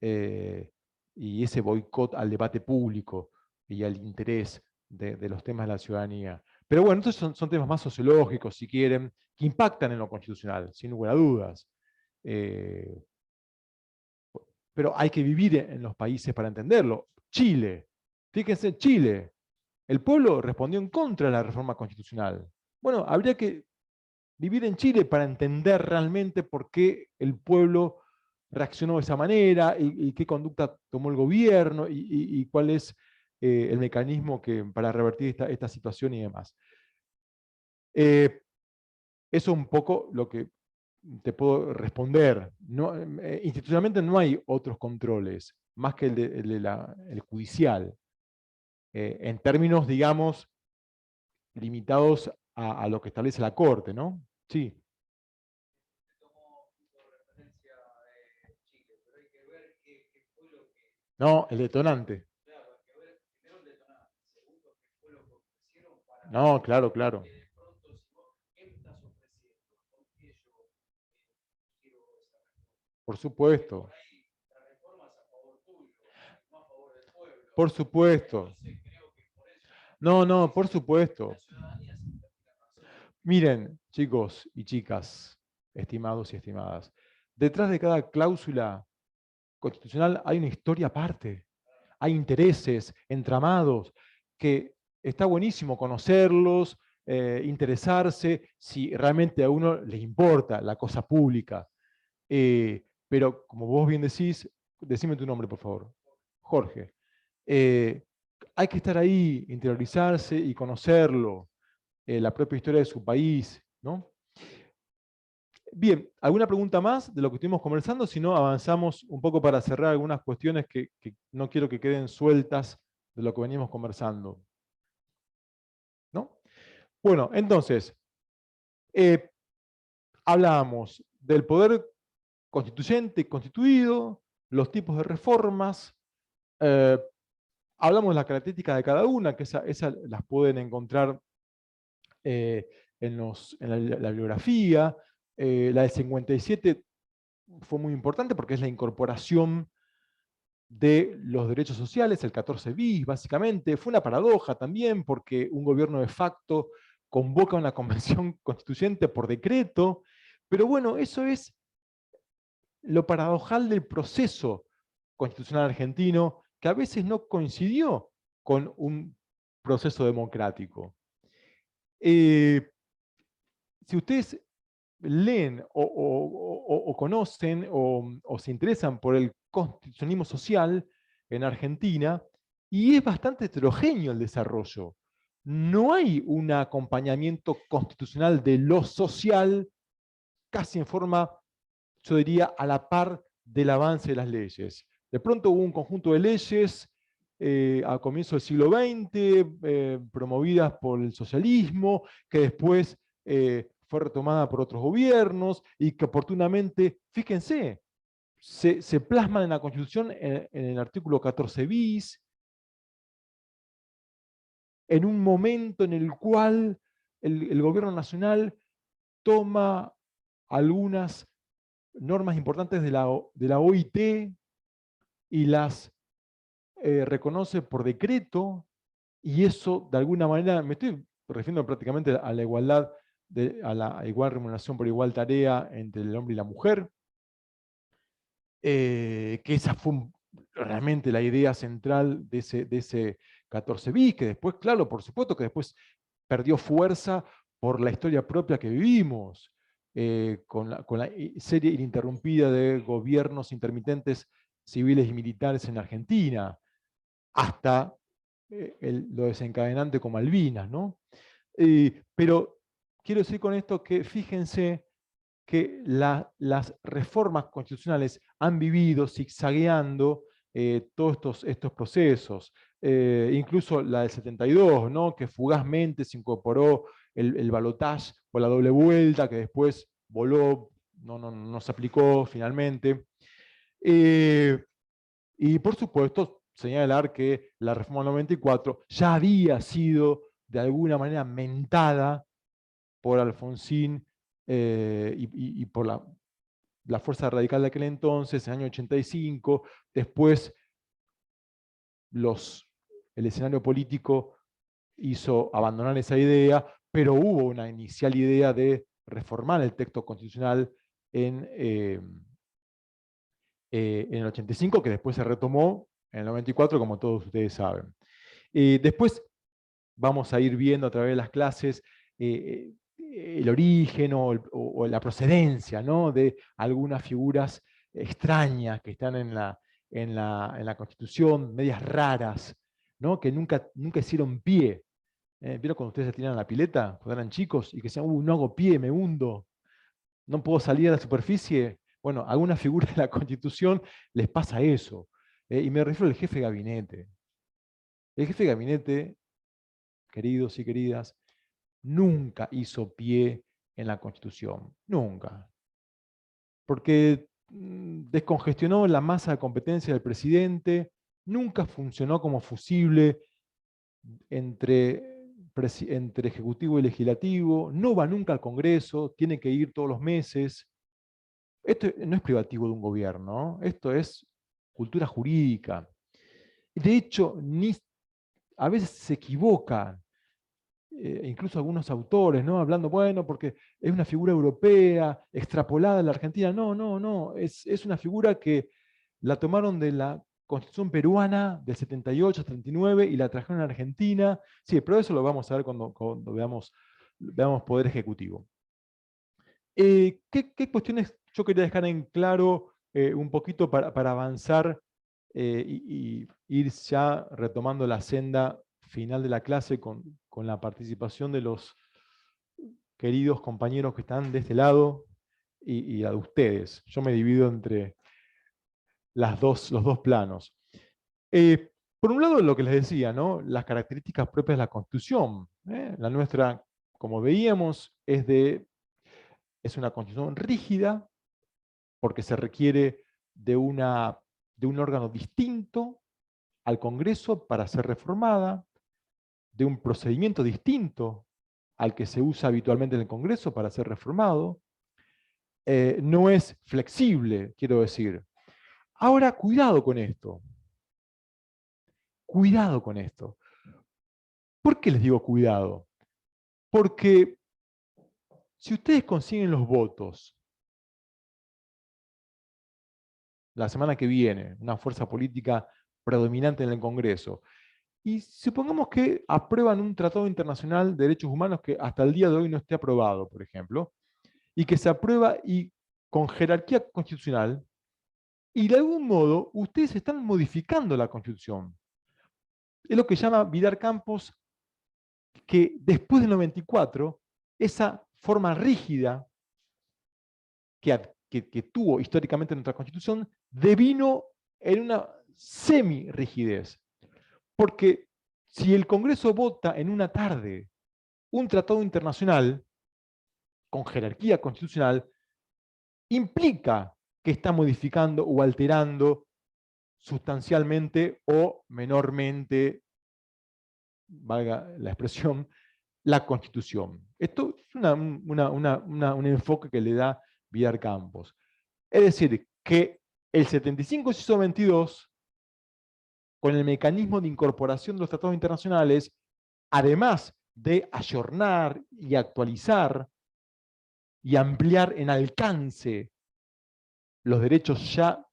y ese boicot al debate público y al interés de los temas de la ciudadanía. Pero bueno, estos son temas más sociológicos, si quieren, que impactan en lo constitucional, sin lugar a dudas. Pero hay que vivir en los países para entenderlo. Chile, fíjense, Chile, el pueblo respondió en contra de la reforma constitucional. Bueno, habría que vivir en Chile para entender realmente por qué el pueblo reaccionó de esa manera y qué conducta tomó el gobierno y cuál es el mecanismo para revertir esta situación y demás. Eso es un poco lo que te puedo responder. No, institucionalmente no hay otros controles, más que el judicial. En términos, digamos, limitados a lo que establece la Corte, ¿no? Sí. No, el detonante. No, claro, claro. Por supuesto. Por supuesto. No, no, por supuesto. Miren, chicos y chicas, estimados y estimadas, detrás de cada cláusula constitucional hay una historia aparte. Hay intereses, entramados, que está buenísimo conocerlos, interesarse, si realmente a uno le importa la cosa pública. Pero como vos bien decís, decime tu nombre, por favor. Jorge. Hay que estar ahí, interiorizarse y conocerlo, la propia historia de su país, ¿no? Bien, ¿alguna pregunta más de lo que estuvimos conversando? Si no, avanzamos un poco para cerrar algunas cuestiones que no quiero que queden sueltas de lo que venimos conversando. ¿No? Bueno, entonces, hablábamos del poder constituyente y constituido, los tipos de reformas, hablamos de las características de cada una, que esas las pueden encontrar en la bibliografía. La del 57 fue muy importante porque es la incorporación de los derechos sociales, el 14 bis, básicamente. Fue una paradoja también porque un gobierno de facto convoca una convención constituyente por decreto, pero bueno, eso es lo paradojal del proceso constitucional argentino, que a veces no coincidió con un proceso democrático. Si ustedes leen o conocen o se interesan por el constitucionalismo social en Argentina, y es bastante heterogéneo el desarrollo. No hay un acompañamiento constitucional de lo social casi en forma, yo diría, a la par del avance de las leyes. De pronto hubo un conjunto de leyes a comienzos del siglo XX, promovidas por el socialismo, que después fue retomada por otros gobiernos y que oportunamente, fíjense, se plasman en la Constitución en el artículo 14 bis, en un momento en el cual el gobierno nacional toma algunas normas importantes de la OIT y las reconoce por decreto, y eso de alguna manera, me estoy refiriendo prácticamente a la igualdad, a la igual remuneración por igual tarea entre el hombre y la mujer, que esa fue realmente la idea central de ese 14 bis, que después, claro, por supuesto que después perdió fuerza por la historia propia que vivimos, con la serie ininterrumpida de gobiernos intermitentes civiles y militares en Argentina, hasta lo desencadenante con Malvinas, ¿no? Pero quiero decir con esto que fíjense que las reformas constitucionales han vivido zigzagueando todos estos procesos. Incluso la del 72, ¿no? Que fugazmente se incorporó el balotaje o la doble vuelta, que después voló, no se aplicó finalmente. Y por supuesto, señalar que la reforma 94 ya había sido de alguna manera mentada por Alfonsín y por la fuerza radical de aquel entonces, en el año 85. Después el escenario político hizo abandonar esa idea, pero hubo una inicial idea de reformar el texto constitucional en el 85, que después se retomó en el 94, como todos ustedes saben. Después vamos a ir viendo a través de las clases el origen o la procedencia, ¿no? De algunas figuras extrañas que están en la Constitución, medias raras, ¿no? Que nunca hicieron pie. ¿Vieron cuando ustedes se tiran a la pileta, cuando eran chicos, y que decían, no hago pie, me hundo, no puedo salir a la superficie? Bueno, a algunas figuras de la Constitución les pasa eso. Y me refiero al jefe de gabinete. El jefe de gabinete, queridos y queridas, nunca hizo pie en la Constitución. Nunca. Porque descongestionó la masa de competencia del presidente, nunca funcionó como fusible entre Ejecutivo y Legislativo, no va nunca al Congreso, tiene que ir todos los meses. Esto no es privativo de un gobierno, esto es cultura jurídica. De hecho, a veces se equivocan, incluso algunos autores, ¿no? Hablando, bueno, porque es una figura europea, extrapolada a la Argentina. No, es una figura que la tomaron de la Constitución peruana del 78, 39 y la trajeron a Argentina. Sí, pero eso lo vamos a ver cuando veamos Poder Ejecutivo. ¿Qué cuestiones yo quería dejar en claro un poquito para avanzar y ir ya retomando la senda final de la clase con la participación de los queridos compañeros que están de este lado y a de ustedes? Yo me divido entre los dos planos. Por un lado, lo que les decía, ¿no? Las características propias de la Constitución. La nuestra, como veíamos, es una Constitución rígida, porque se requiere de un órgano distinto al Congreso para ser reformada, de un procedimiento distinto al que se usa habitualmente en el Congreso para ser reformado. No es flexible, quiero decir. Ahora, cuidado con esto. Cuidado con esto. ¿Por qué les digo cuidado? Porque si ustedes consiguen los votos la semana que viene, una fuerza política predominante en el Congreso, y supongamos que aprueban un tratado internacional de derechos humanos que hasta el día de hoy no esté aprobado, por ejemplo, y que se aprueba y con jerarquía constitucional, y de algún modo ustedes están modificando la Constitución. Es lo que llama Vidal Campos, que después del 94, esa forma rígida que tuvo históricamente nuestra Constitución devino en una semi-rigidez. Porque si el Congreso vota en una tarde un tratado internacional con jerarquía constitucional, implica que está modificando o alterando sustancialmente o menormente, valga la expresión, la Constitución. Esto es un enfoque que le da Vidal Campos. Es decir, que el 75 inciso 22, con el mecanismo de incorporación de los tratados internacionales, además de ayornar y actualizar y ampliar en alcance los derechos ya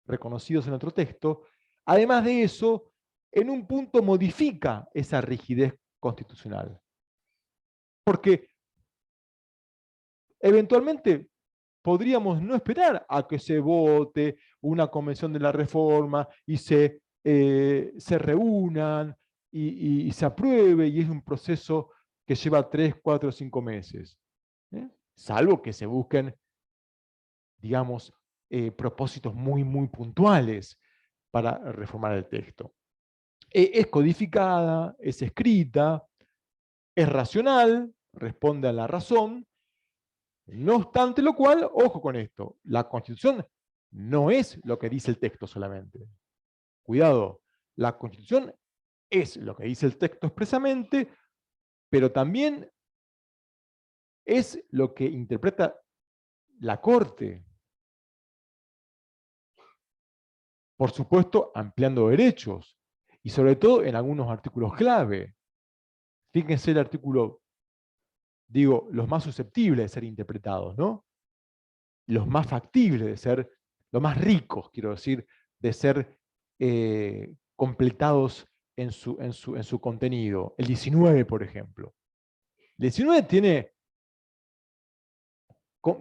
reconocidos en otro texto, además de eso, en un punto modifica esa rigidez constitucional. Porque eventualmente podríamos no esperar a que se vote una convención de la reforma y se reúnan y se apruebe, y es un proceso que lleva 3, 4, 5 meses. Salvo que se busquen, digamos, propósitos muy, muy puntuales para reformar el texto. Es codificada, es escrita, es racional, responde a la razón. No obstante lo cual, ojo con esto, la Constitución no es lo que dice el texto solamente. Cuidado, la Constitución es lo que dice el texto expresamente, pero también es lo que interpreta la Corte. Por supuesto, ampliando derechos, y sobre todo en algunos artículos clave. Fíjense el artículo, digo, los más susceptibles de ser interpretados, ¿no? Los más factibles de ser, los más ricos, quiero decir, de ser completados en su contenido. El 19, por ejemplo. El 19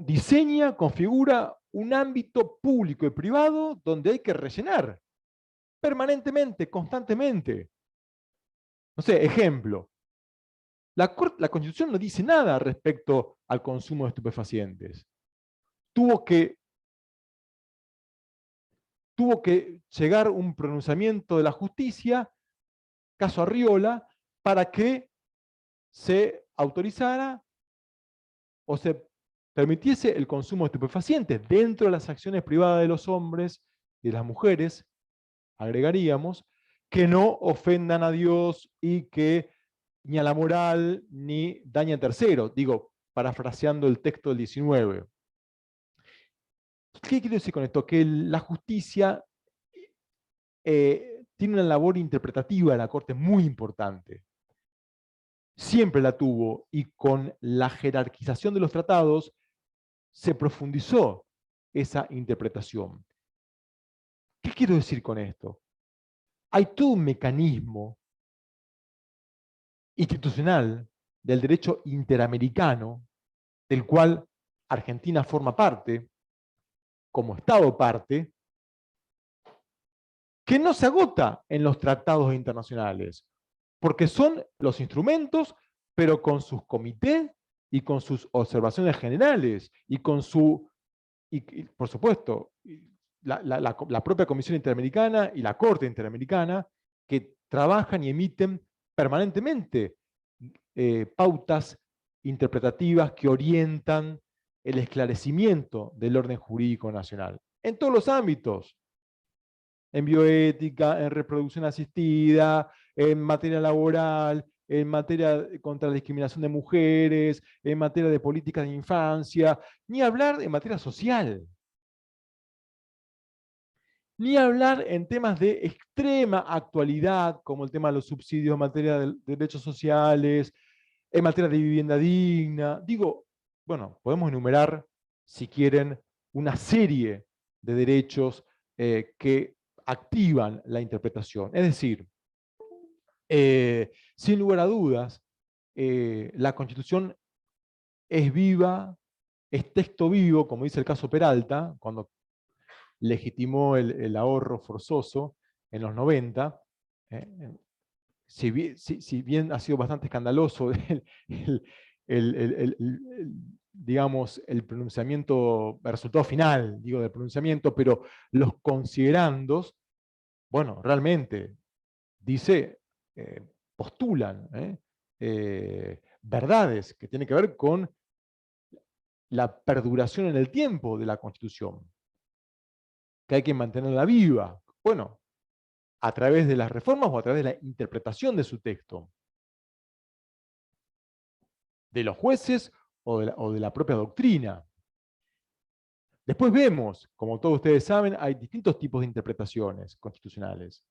diseña, configura un ámbito público y privado donde hay que rellenar permanentemente, constantemente. No sé, ejemplo. La Constitución no dice nada respecto al consumo de estupefacientes. Tuvo que llegar un pronunciamiento de la justicia, caso Arriola, para que se autorizara o se permitiese el consumo de estupefacientes dentro de las acciones privadas de los hombres y de las mujeres, agregaríamos, que no ofendan a Dios y que ni a la moral ni dañen a terceros. Digo, parafraseando el texto del 19. ¿Qué quiero decir con esto? Que la justicia tiene una labor interpretativa de la Corte muy importante. Siempre la tuvo, y con la jerarquización de los tratados se profundizó esa interpretación. ¿Qué quiero decir con esto? Hay todo un mecanismo institucional del derecho interamericano, del cual Argentina forma parte, como Estado parte, que no se agota en los tratados internacionales, porque son los instrumentos, pero con sus comités y con sus observaciones generales, y con su, y por supuesto, la propia Comisión Interamericana y la Corte Interamericana, que trabajan y emiten permanentemente pautas interpretativas que orientan el esclarecimiento del orden jurídico nacional, en todos los ámbitos, en bioética, en reproducción asistida, en materia laboral, en materia contra la discriminación de mujeres, en materia de políticas de infancia, ni hablar en materia social. Ni hablar en temas de extrema actualidad, como el tema de los subsidios en materia de derechos sociales, en materia de vivienda digna. Digo, bueno, podemos enumerar, si quieren, una serie de derechos que activan la interpretación. Es decir, sin lugar a dudas, la Constitución es viva, es texto vivo, como dice el caso Peralta, cuando legitimó el ahorro forzoso en los 90. Si bien ha sido bastante escandaloso digamos, el pronunciamiento, el resultado final, digo, del pronunciamiento, pero los considerandos, bueno, realmente, dice, postulan verdades que tienen que ver con la perduración en el tiempo de la Constitución, que hay que mantenerla viva. Bueno, a través de las reformas o a través de la interpretación de su texto, de los jueces o de la propia doctrina. Después vemos, como todos ustedes saben, hay distintos tipos de interpretaciones constitucionales.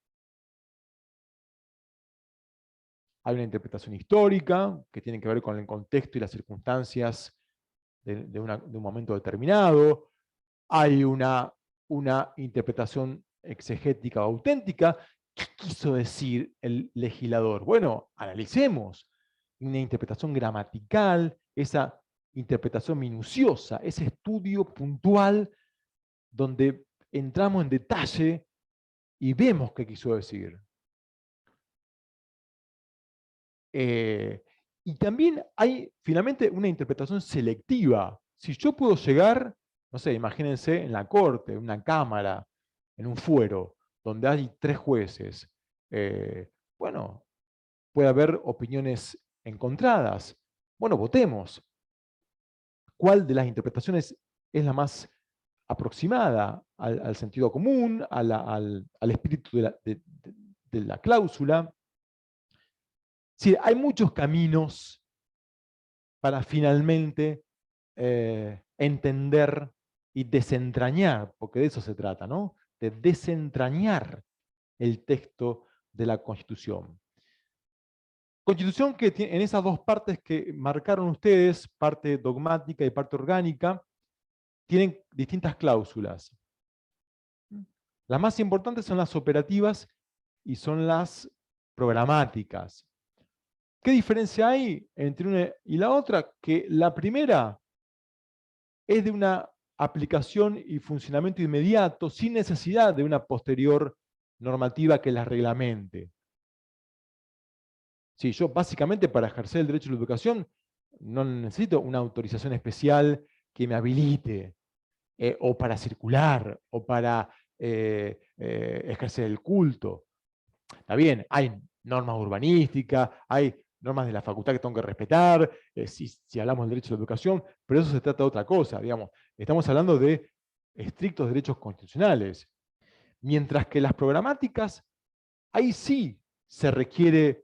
Hay una interpretación histórica, que tiene que ver con el contexto y las circunstancias de un momento determinado. Hay una interpretación exegética o auténtica. ¿Qué quiso decir el legislador? Bueno, analicemos. Una interpretación gramatical, esa interpretación minuciosa, ese estudio puntual donde entramos en detalle y vemos qué quiso decir. Y también hay finalmente una interpretación selectiva. Si yo puedo llegar, no sé, imagínense en la corte, en una cámara, en un fuero, donde hay 3 jueces, bueno, puede haber opiniones encontradas. Bueno, votemos. ¿Cuál de las interpretaciones es la más aproximada al sentido común, al espíritu de la cláusula? Sí, hay muchos caminos para finalmente entender y desentrañar, porque de eso se trata, ¿no? De desentrañar el texto de la Constitución. Constitución que en esas 2 partes que marcaron ustedes, parte dogmática y parte orgánica, tienen distintas cláusulas. Las más importantes son las operativas y son las programáticas. ¿Qué diferencia hay entre una y la otra? Que la primera es de una aplicación y funcionamiento inmediato, sin necesidad de una posterior normativa que las reglamente. Sí, yo básicamente para ejercer el derecho a la educación no necesito una autorización especial que me habilite, o para circular, o para ejercer el culto. Está bien, hay normas urbanísticas, hay normas de la facultad que tengo que respetar, si hablamos del derecho a la educación, pero eso se trata de otra cosa, digamos. Estamos hablando de estrictos derechos constitucionales. Mientras que las programáticas, ahí sí se requiere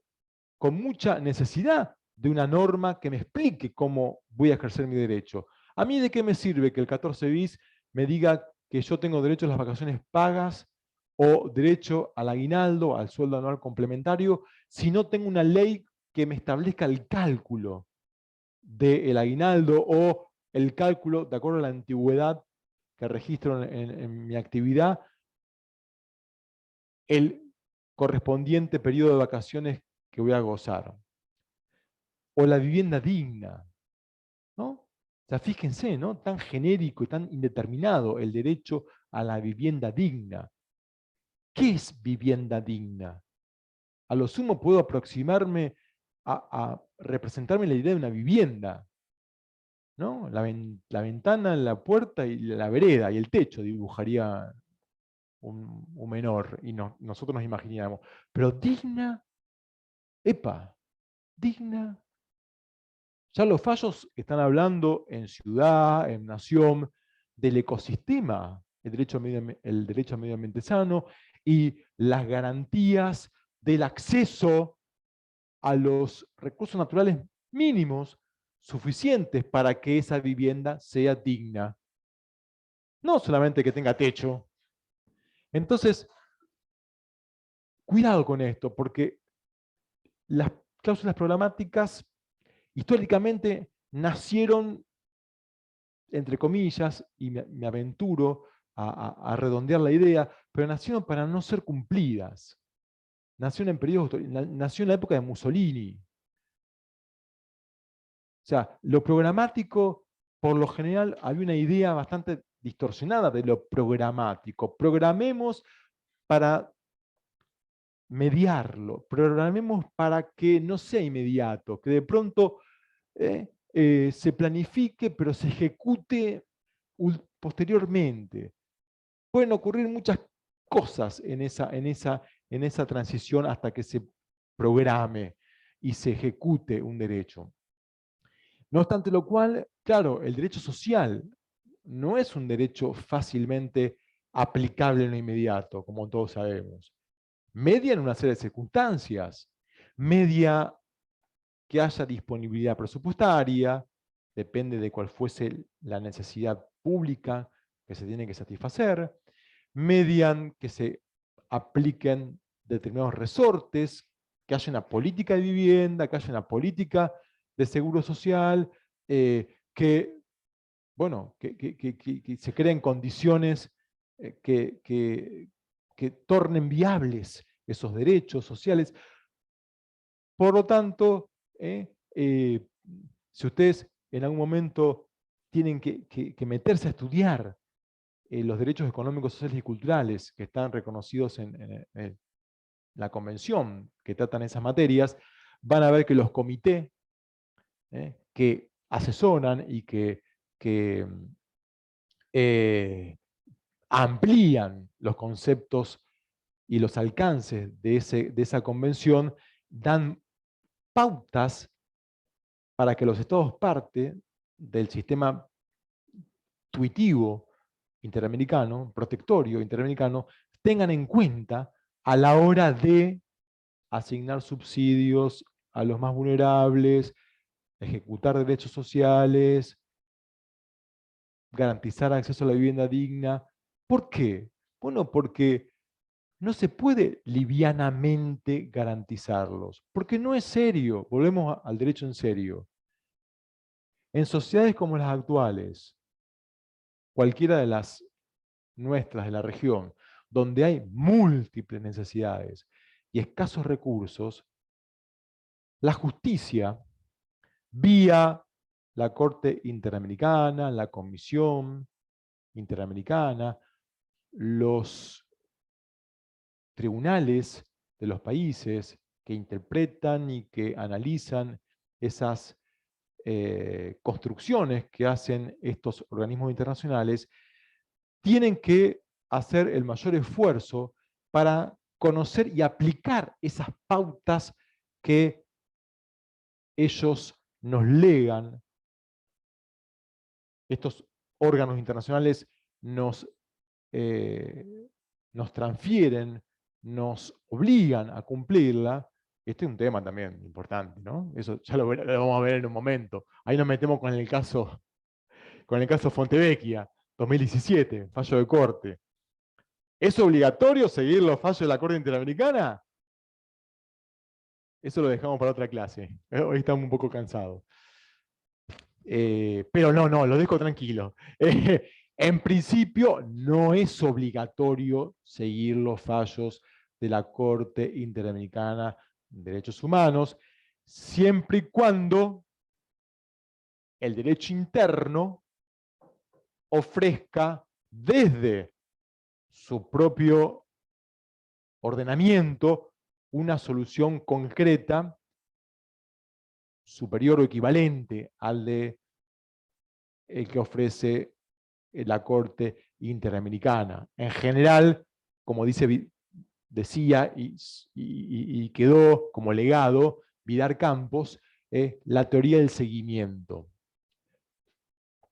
con mucha necesidad de una norma que me explique cómo voy a ejercer mi derecho. ¿A mí de qué me sirve que el 14 bis me diga que yo tengo derecho a las vacaciones pagas o derecho al aguinaldo, al sueldo anual complementario, si no tengo una ley que me establezca el cálculo del aguinaldo o el cálculo, de acuerdo a la antigüedad que registro en mi actividad, el correspondiente periodo de vacaciones que voy a gozar? O la vivienda digna, ¿no? O sea, fíjense, ¿no? Tan genérico y tan indeterminado el derecho a la vivienda digna. ¿Qué es vivienda digna? A lo sumo puedo aproximarme a representarme la idea de una vivienda, ¿no? La ventana, la puerta y la vereda y el techo dibujaría un menor y nosotros nos imaginábamos. Pero digna, epa, digna. Ya los fallos están hablando en ciudad, en nación, del ecosistema, el derecho a medio ambiente sano y las garantías del acceso a los recursos naturales mínimos suficientes para que esa vivienda sea digna. No solamente que tenga techo. Entonces, cuidado con esto, porque las cláusulas programáticas históricamente nacieron, entre comillas, y me aventuro a redondear la idea, pero nacieron para no ser cumplidas. Nació en la época de Mussolini. O sea, lo programático, por lo general, había una idea bastante distorsionada de lo programático. Programemos para mediarlo, programemos para que no sea inmediato, que de pronto se planifique, pero se ejecute posteriormente. Pueden ocurrir muchas cosas en esa transición hasta que se programe y se ejecute un derecho. No obstante lo cual, claro, el derecho social no es un derecho fácilmente aplicable en lo inmediato, como todos sabemos. Media en una serie de circunstancias, media que haya disponibilidad presupuestaria, depende de cuál fuese la necesidad pública que que se tienen que satisfacer, median que se apliquen determinados resortes, que haya una política de vivienda, que haya una política de seguro social, que se creen condiciones que tornen viables esos derechos sociales. Por lo tanto, si ustedes en algún momento tienen que meterse a estudiar los derechos económicos, sociales y culturales que están reconocidos en la convención que tratan esas materias, van a ver que los comités que asesoran y que amplían los conceptos y los alcances de esa convención, dan pautas para que los estados parte del sistema tuitivo interamericano, protectorio interamericano, tengan en cuenta a la hora de asignar subsidios a los más vulnerables, ejecutar derechos sociales, garantizar acceso a la vivienda digna. ¿Por qué? Bueno, porque no se puede livianamente garantizarlos, porque no es serio. Volvemos al derecho en serio. En sociedades como las actuales, cualquiera de las nuestras de la región, donde hay múltiples necesidades y escasos recursos, la justicia, vía la Corte Interamericana, la Comisión Interamericana, los tribunales de los países que interpretan y que analizan esas construcciones que hacen estos organismos internacionales, tienen que hacer el mayor esfuerzo para conocer y aplicar esas pautas que ellos nos legan. Estos órganos internacionales nos transfieren, nos obligan a cumplirla. Este es un tema también importante, ¿no? Eso ya lo vamos a ver en un momento. Ahí nos metemos con el caso Fontevecchia, 2017, fallo de corte. ¿Es obligatorio seguir los fallos de la Corte Interamericana? Eso lo dejamos para otra clase. Hoy estamos un poco cansados. Pero no, lo dejo tranquilo. En principio, no es obligatorio seguir los fallos de la Corte Interamericana de Derechos Humanos, siempre y cuando el derecho interno ofrezca desde su propio ordenamiento una solución concreta superior o equivalente al de el que ofrece la Corte Interamericana. En general, como decía y quedó como legado Vidar Campos, la teoría del seguimiento.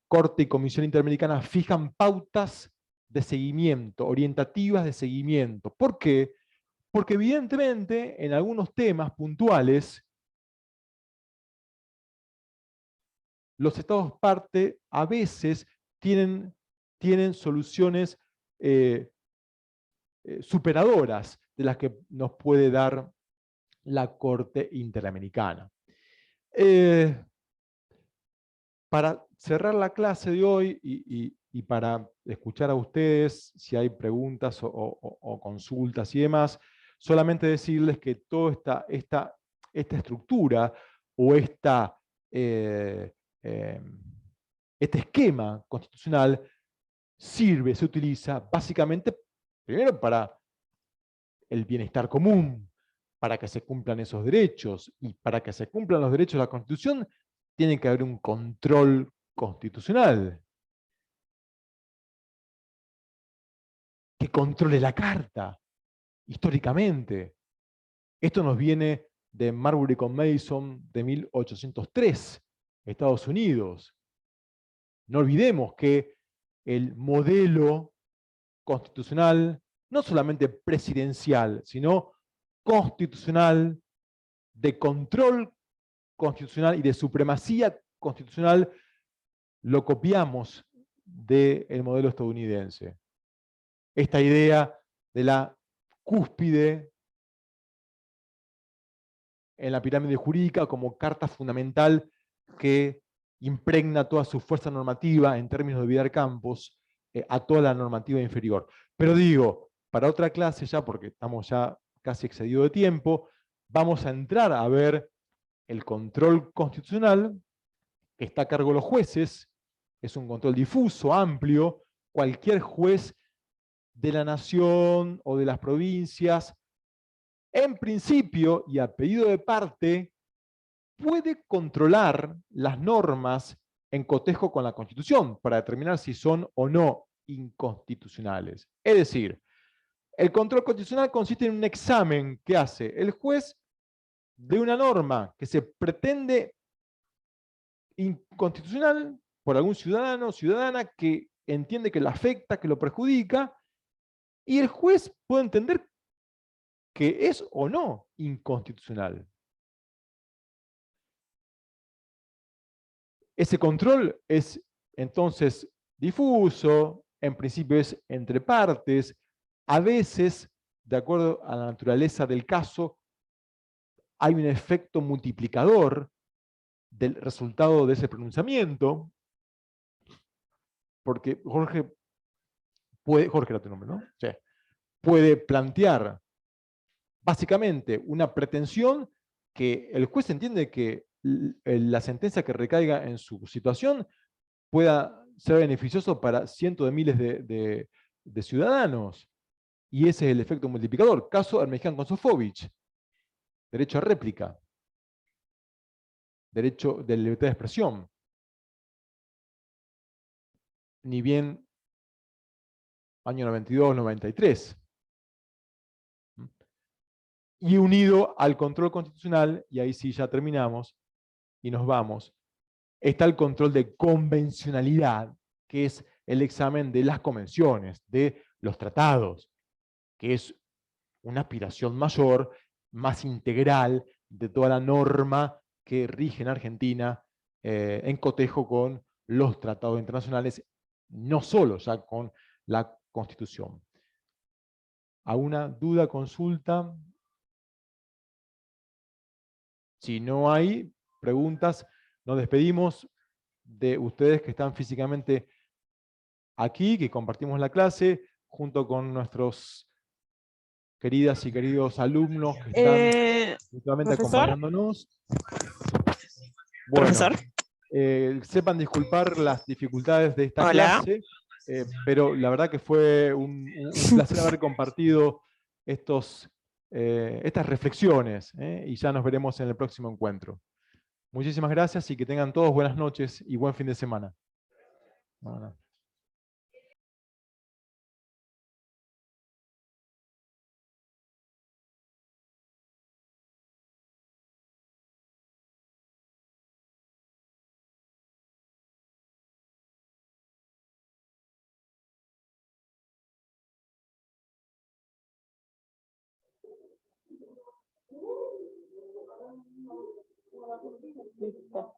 Corte y Comisión Interamericana fijan pautas de seguimiento, orientativas de seguimiento. ¿Por qué? Porque evidentemente en algunos temas puntuales los estados parte a veces tienen soluciones superadoras de las que nos puede dar la Corte Interamericana. Para cerrar la clase de hoy y para escuchar a ustedes si hay preguntas o consultas y demás, solamente decirles que toda esta estructura o este esquema constitucional se utiliza básicamente, primero para el bienestar común, para que se cumplan esos derechos, y para que se cumplan los derechos de la Constitución, tiene que haber un control constitucional que controle la Carta, históricamente. Esto nos viene de Marbury con Madison de 1803, Estados Unidos. No olvidemos que el modelo constitucional, no solamente presidencial, sino constitucional, de control constitucional y de supremacía constitucional, lo copiamos del modelo estadounidense. Esta idea de la cúspide en la pirámide jurídica como carta fundamental que impregna toda su fuerza normativa en términos de Vidal Campos a toda la normativa inferior. Pero digo, para otra clase ya, porque estamos ya casi excedido de tiempo, vamos a entrar a ver el control constitucional, que está a cargo de los jueces, es un control difuso, amplio, cualquier juez de la nación o de las provincias, en principio y a pedido de parte, puede controlar las normas en cotejo con la Constitución para determinar si son o no inconstitucionales. Es decir, el control constitucional consiste en un examen que hace el juez de una norma que se pretende inconstitucional por algún ciudadano o ciudadana que entiende que lo afecta, que lo perjudica, y el juez puede entender que es o no inconstitucional. Ese control es entonces difuso, en principio es entre partes, a veces, de acuerdo a la naturaleza del caso, hay un efecto multiplicador del resultado de ese pronunciamiento, porque Jorge era tu nombre, ¿no? Sí. Puede plantear básicamente una pretensión que el juez entiende que la sentencia que recaiga en su situación pueda ser beneficioso para cientos de miles de ciudadanos. Y ese es el efecto multiplicador. Caso Armeján con Sofovich. Derecho a réplica. Derecho de libertad de expresión. Ni bien año 92, 93. Y unido al control constitucional, y ahí sí ya terminamos y nos vamos, está el control de convencionalidad, que es el examen de las convenciones, de los tratados, que es una aspiración mayor, más integral de toda la norma que rige en Argentina en cotejo con los tratados internacionales, no solo ya con la Constitución. ¿Alguna duda, consulta? Si no hay preguntas, nos despedimos de ustedes que están físicamente aquí, que compartimos la clase, junto con nuestros queridas y queridos alumnos que están mutuamente acompañándonos. Bueno, Profesor. Sepan disculpar las dificultades de esta clase, pero la verdad que fue un placer haber compartido estas reflexiones, y ya nos veremos en el próximo encuentro. Muchísimas gracias y que tengan todos buenas noches y buen fin de semana. Bueno. Listo.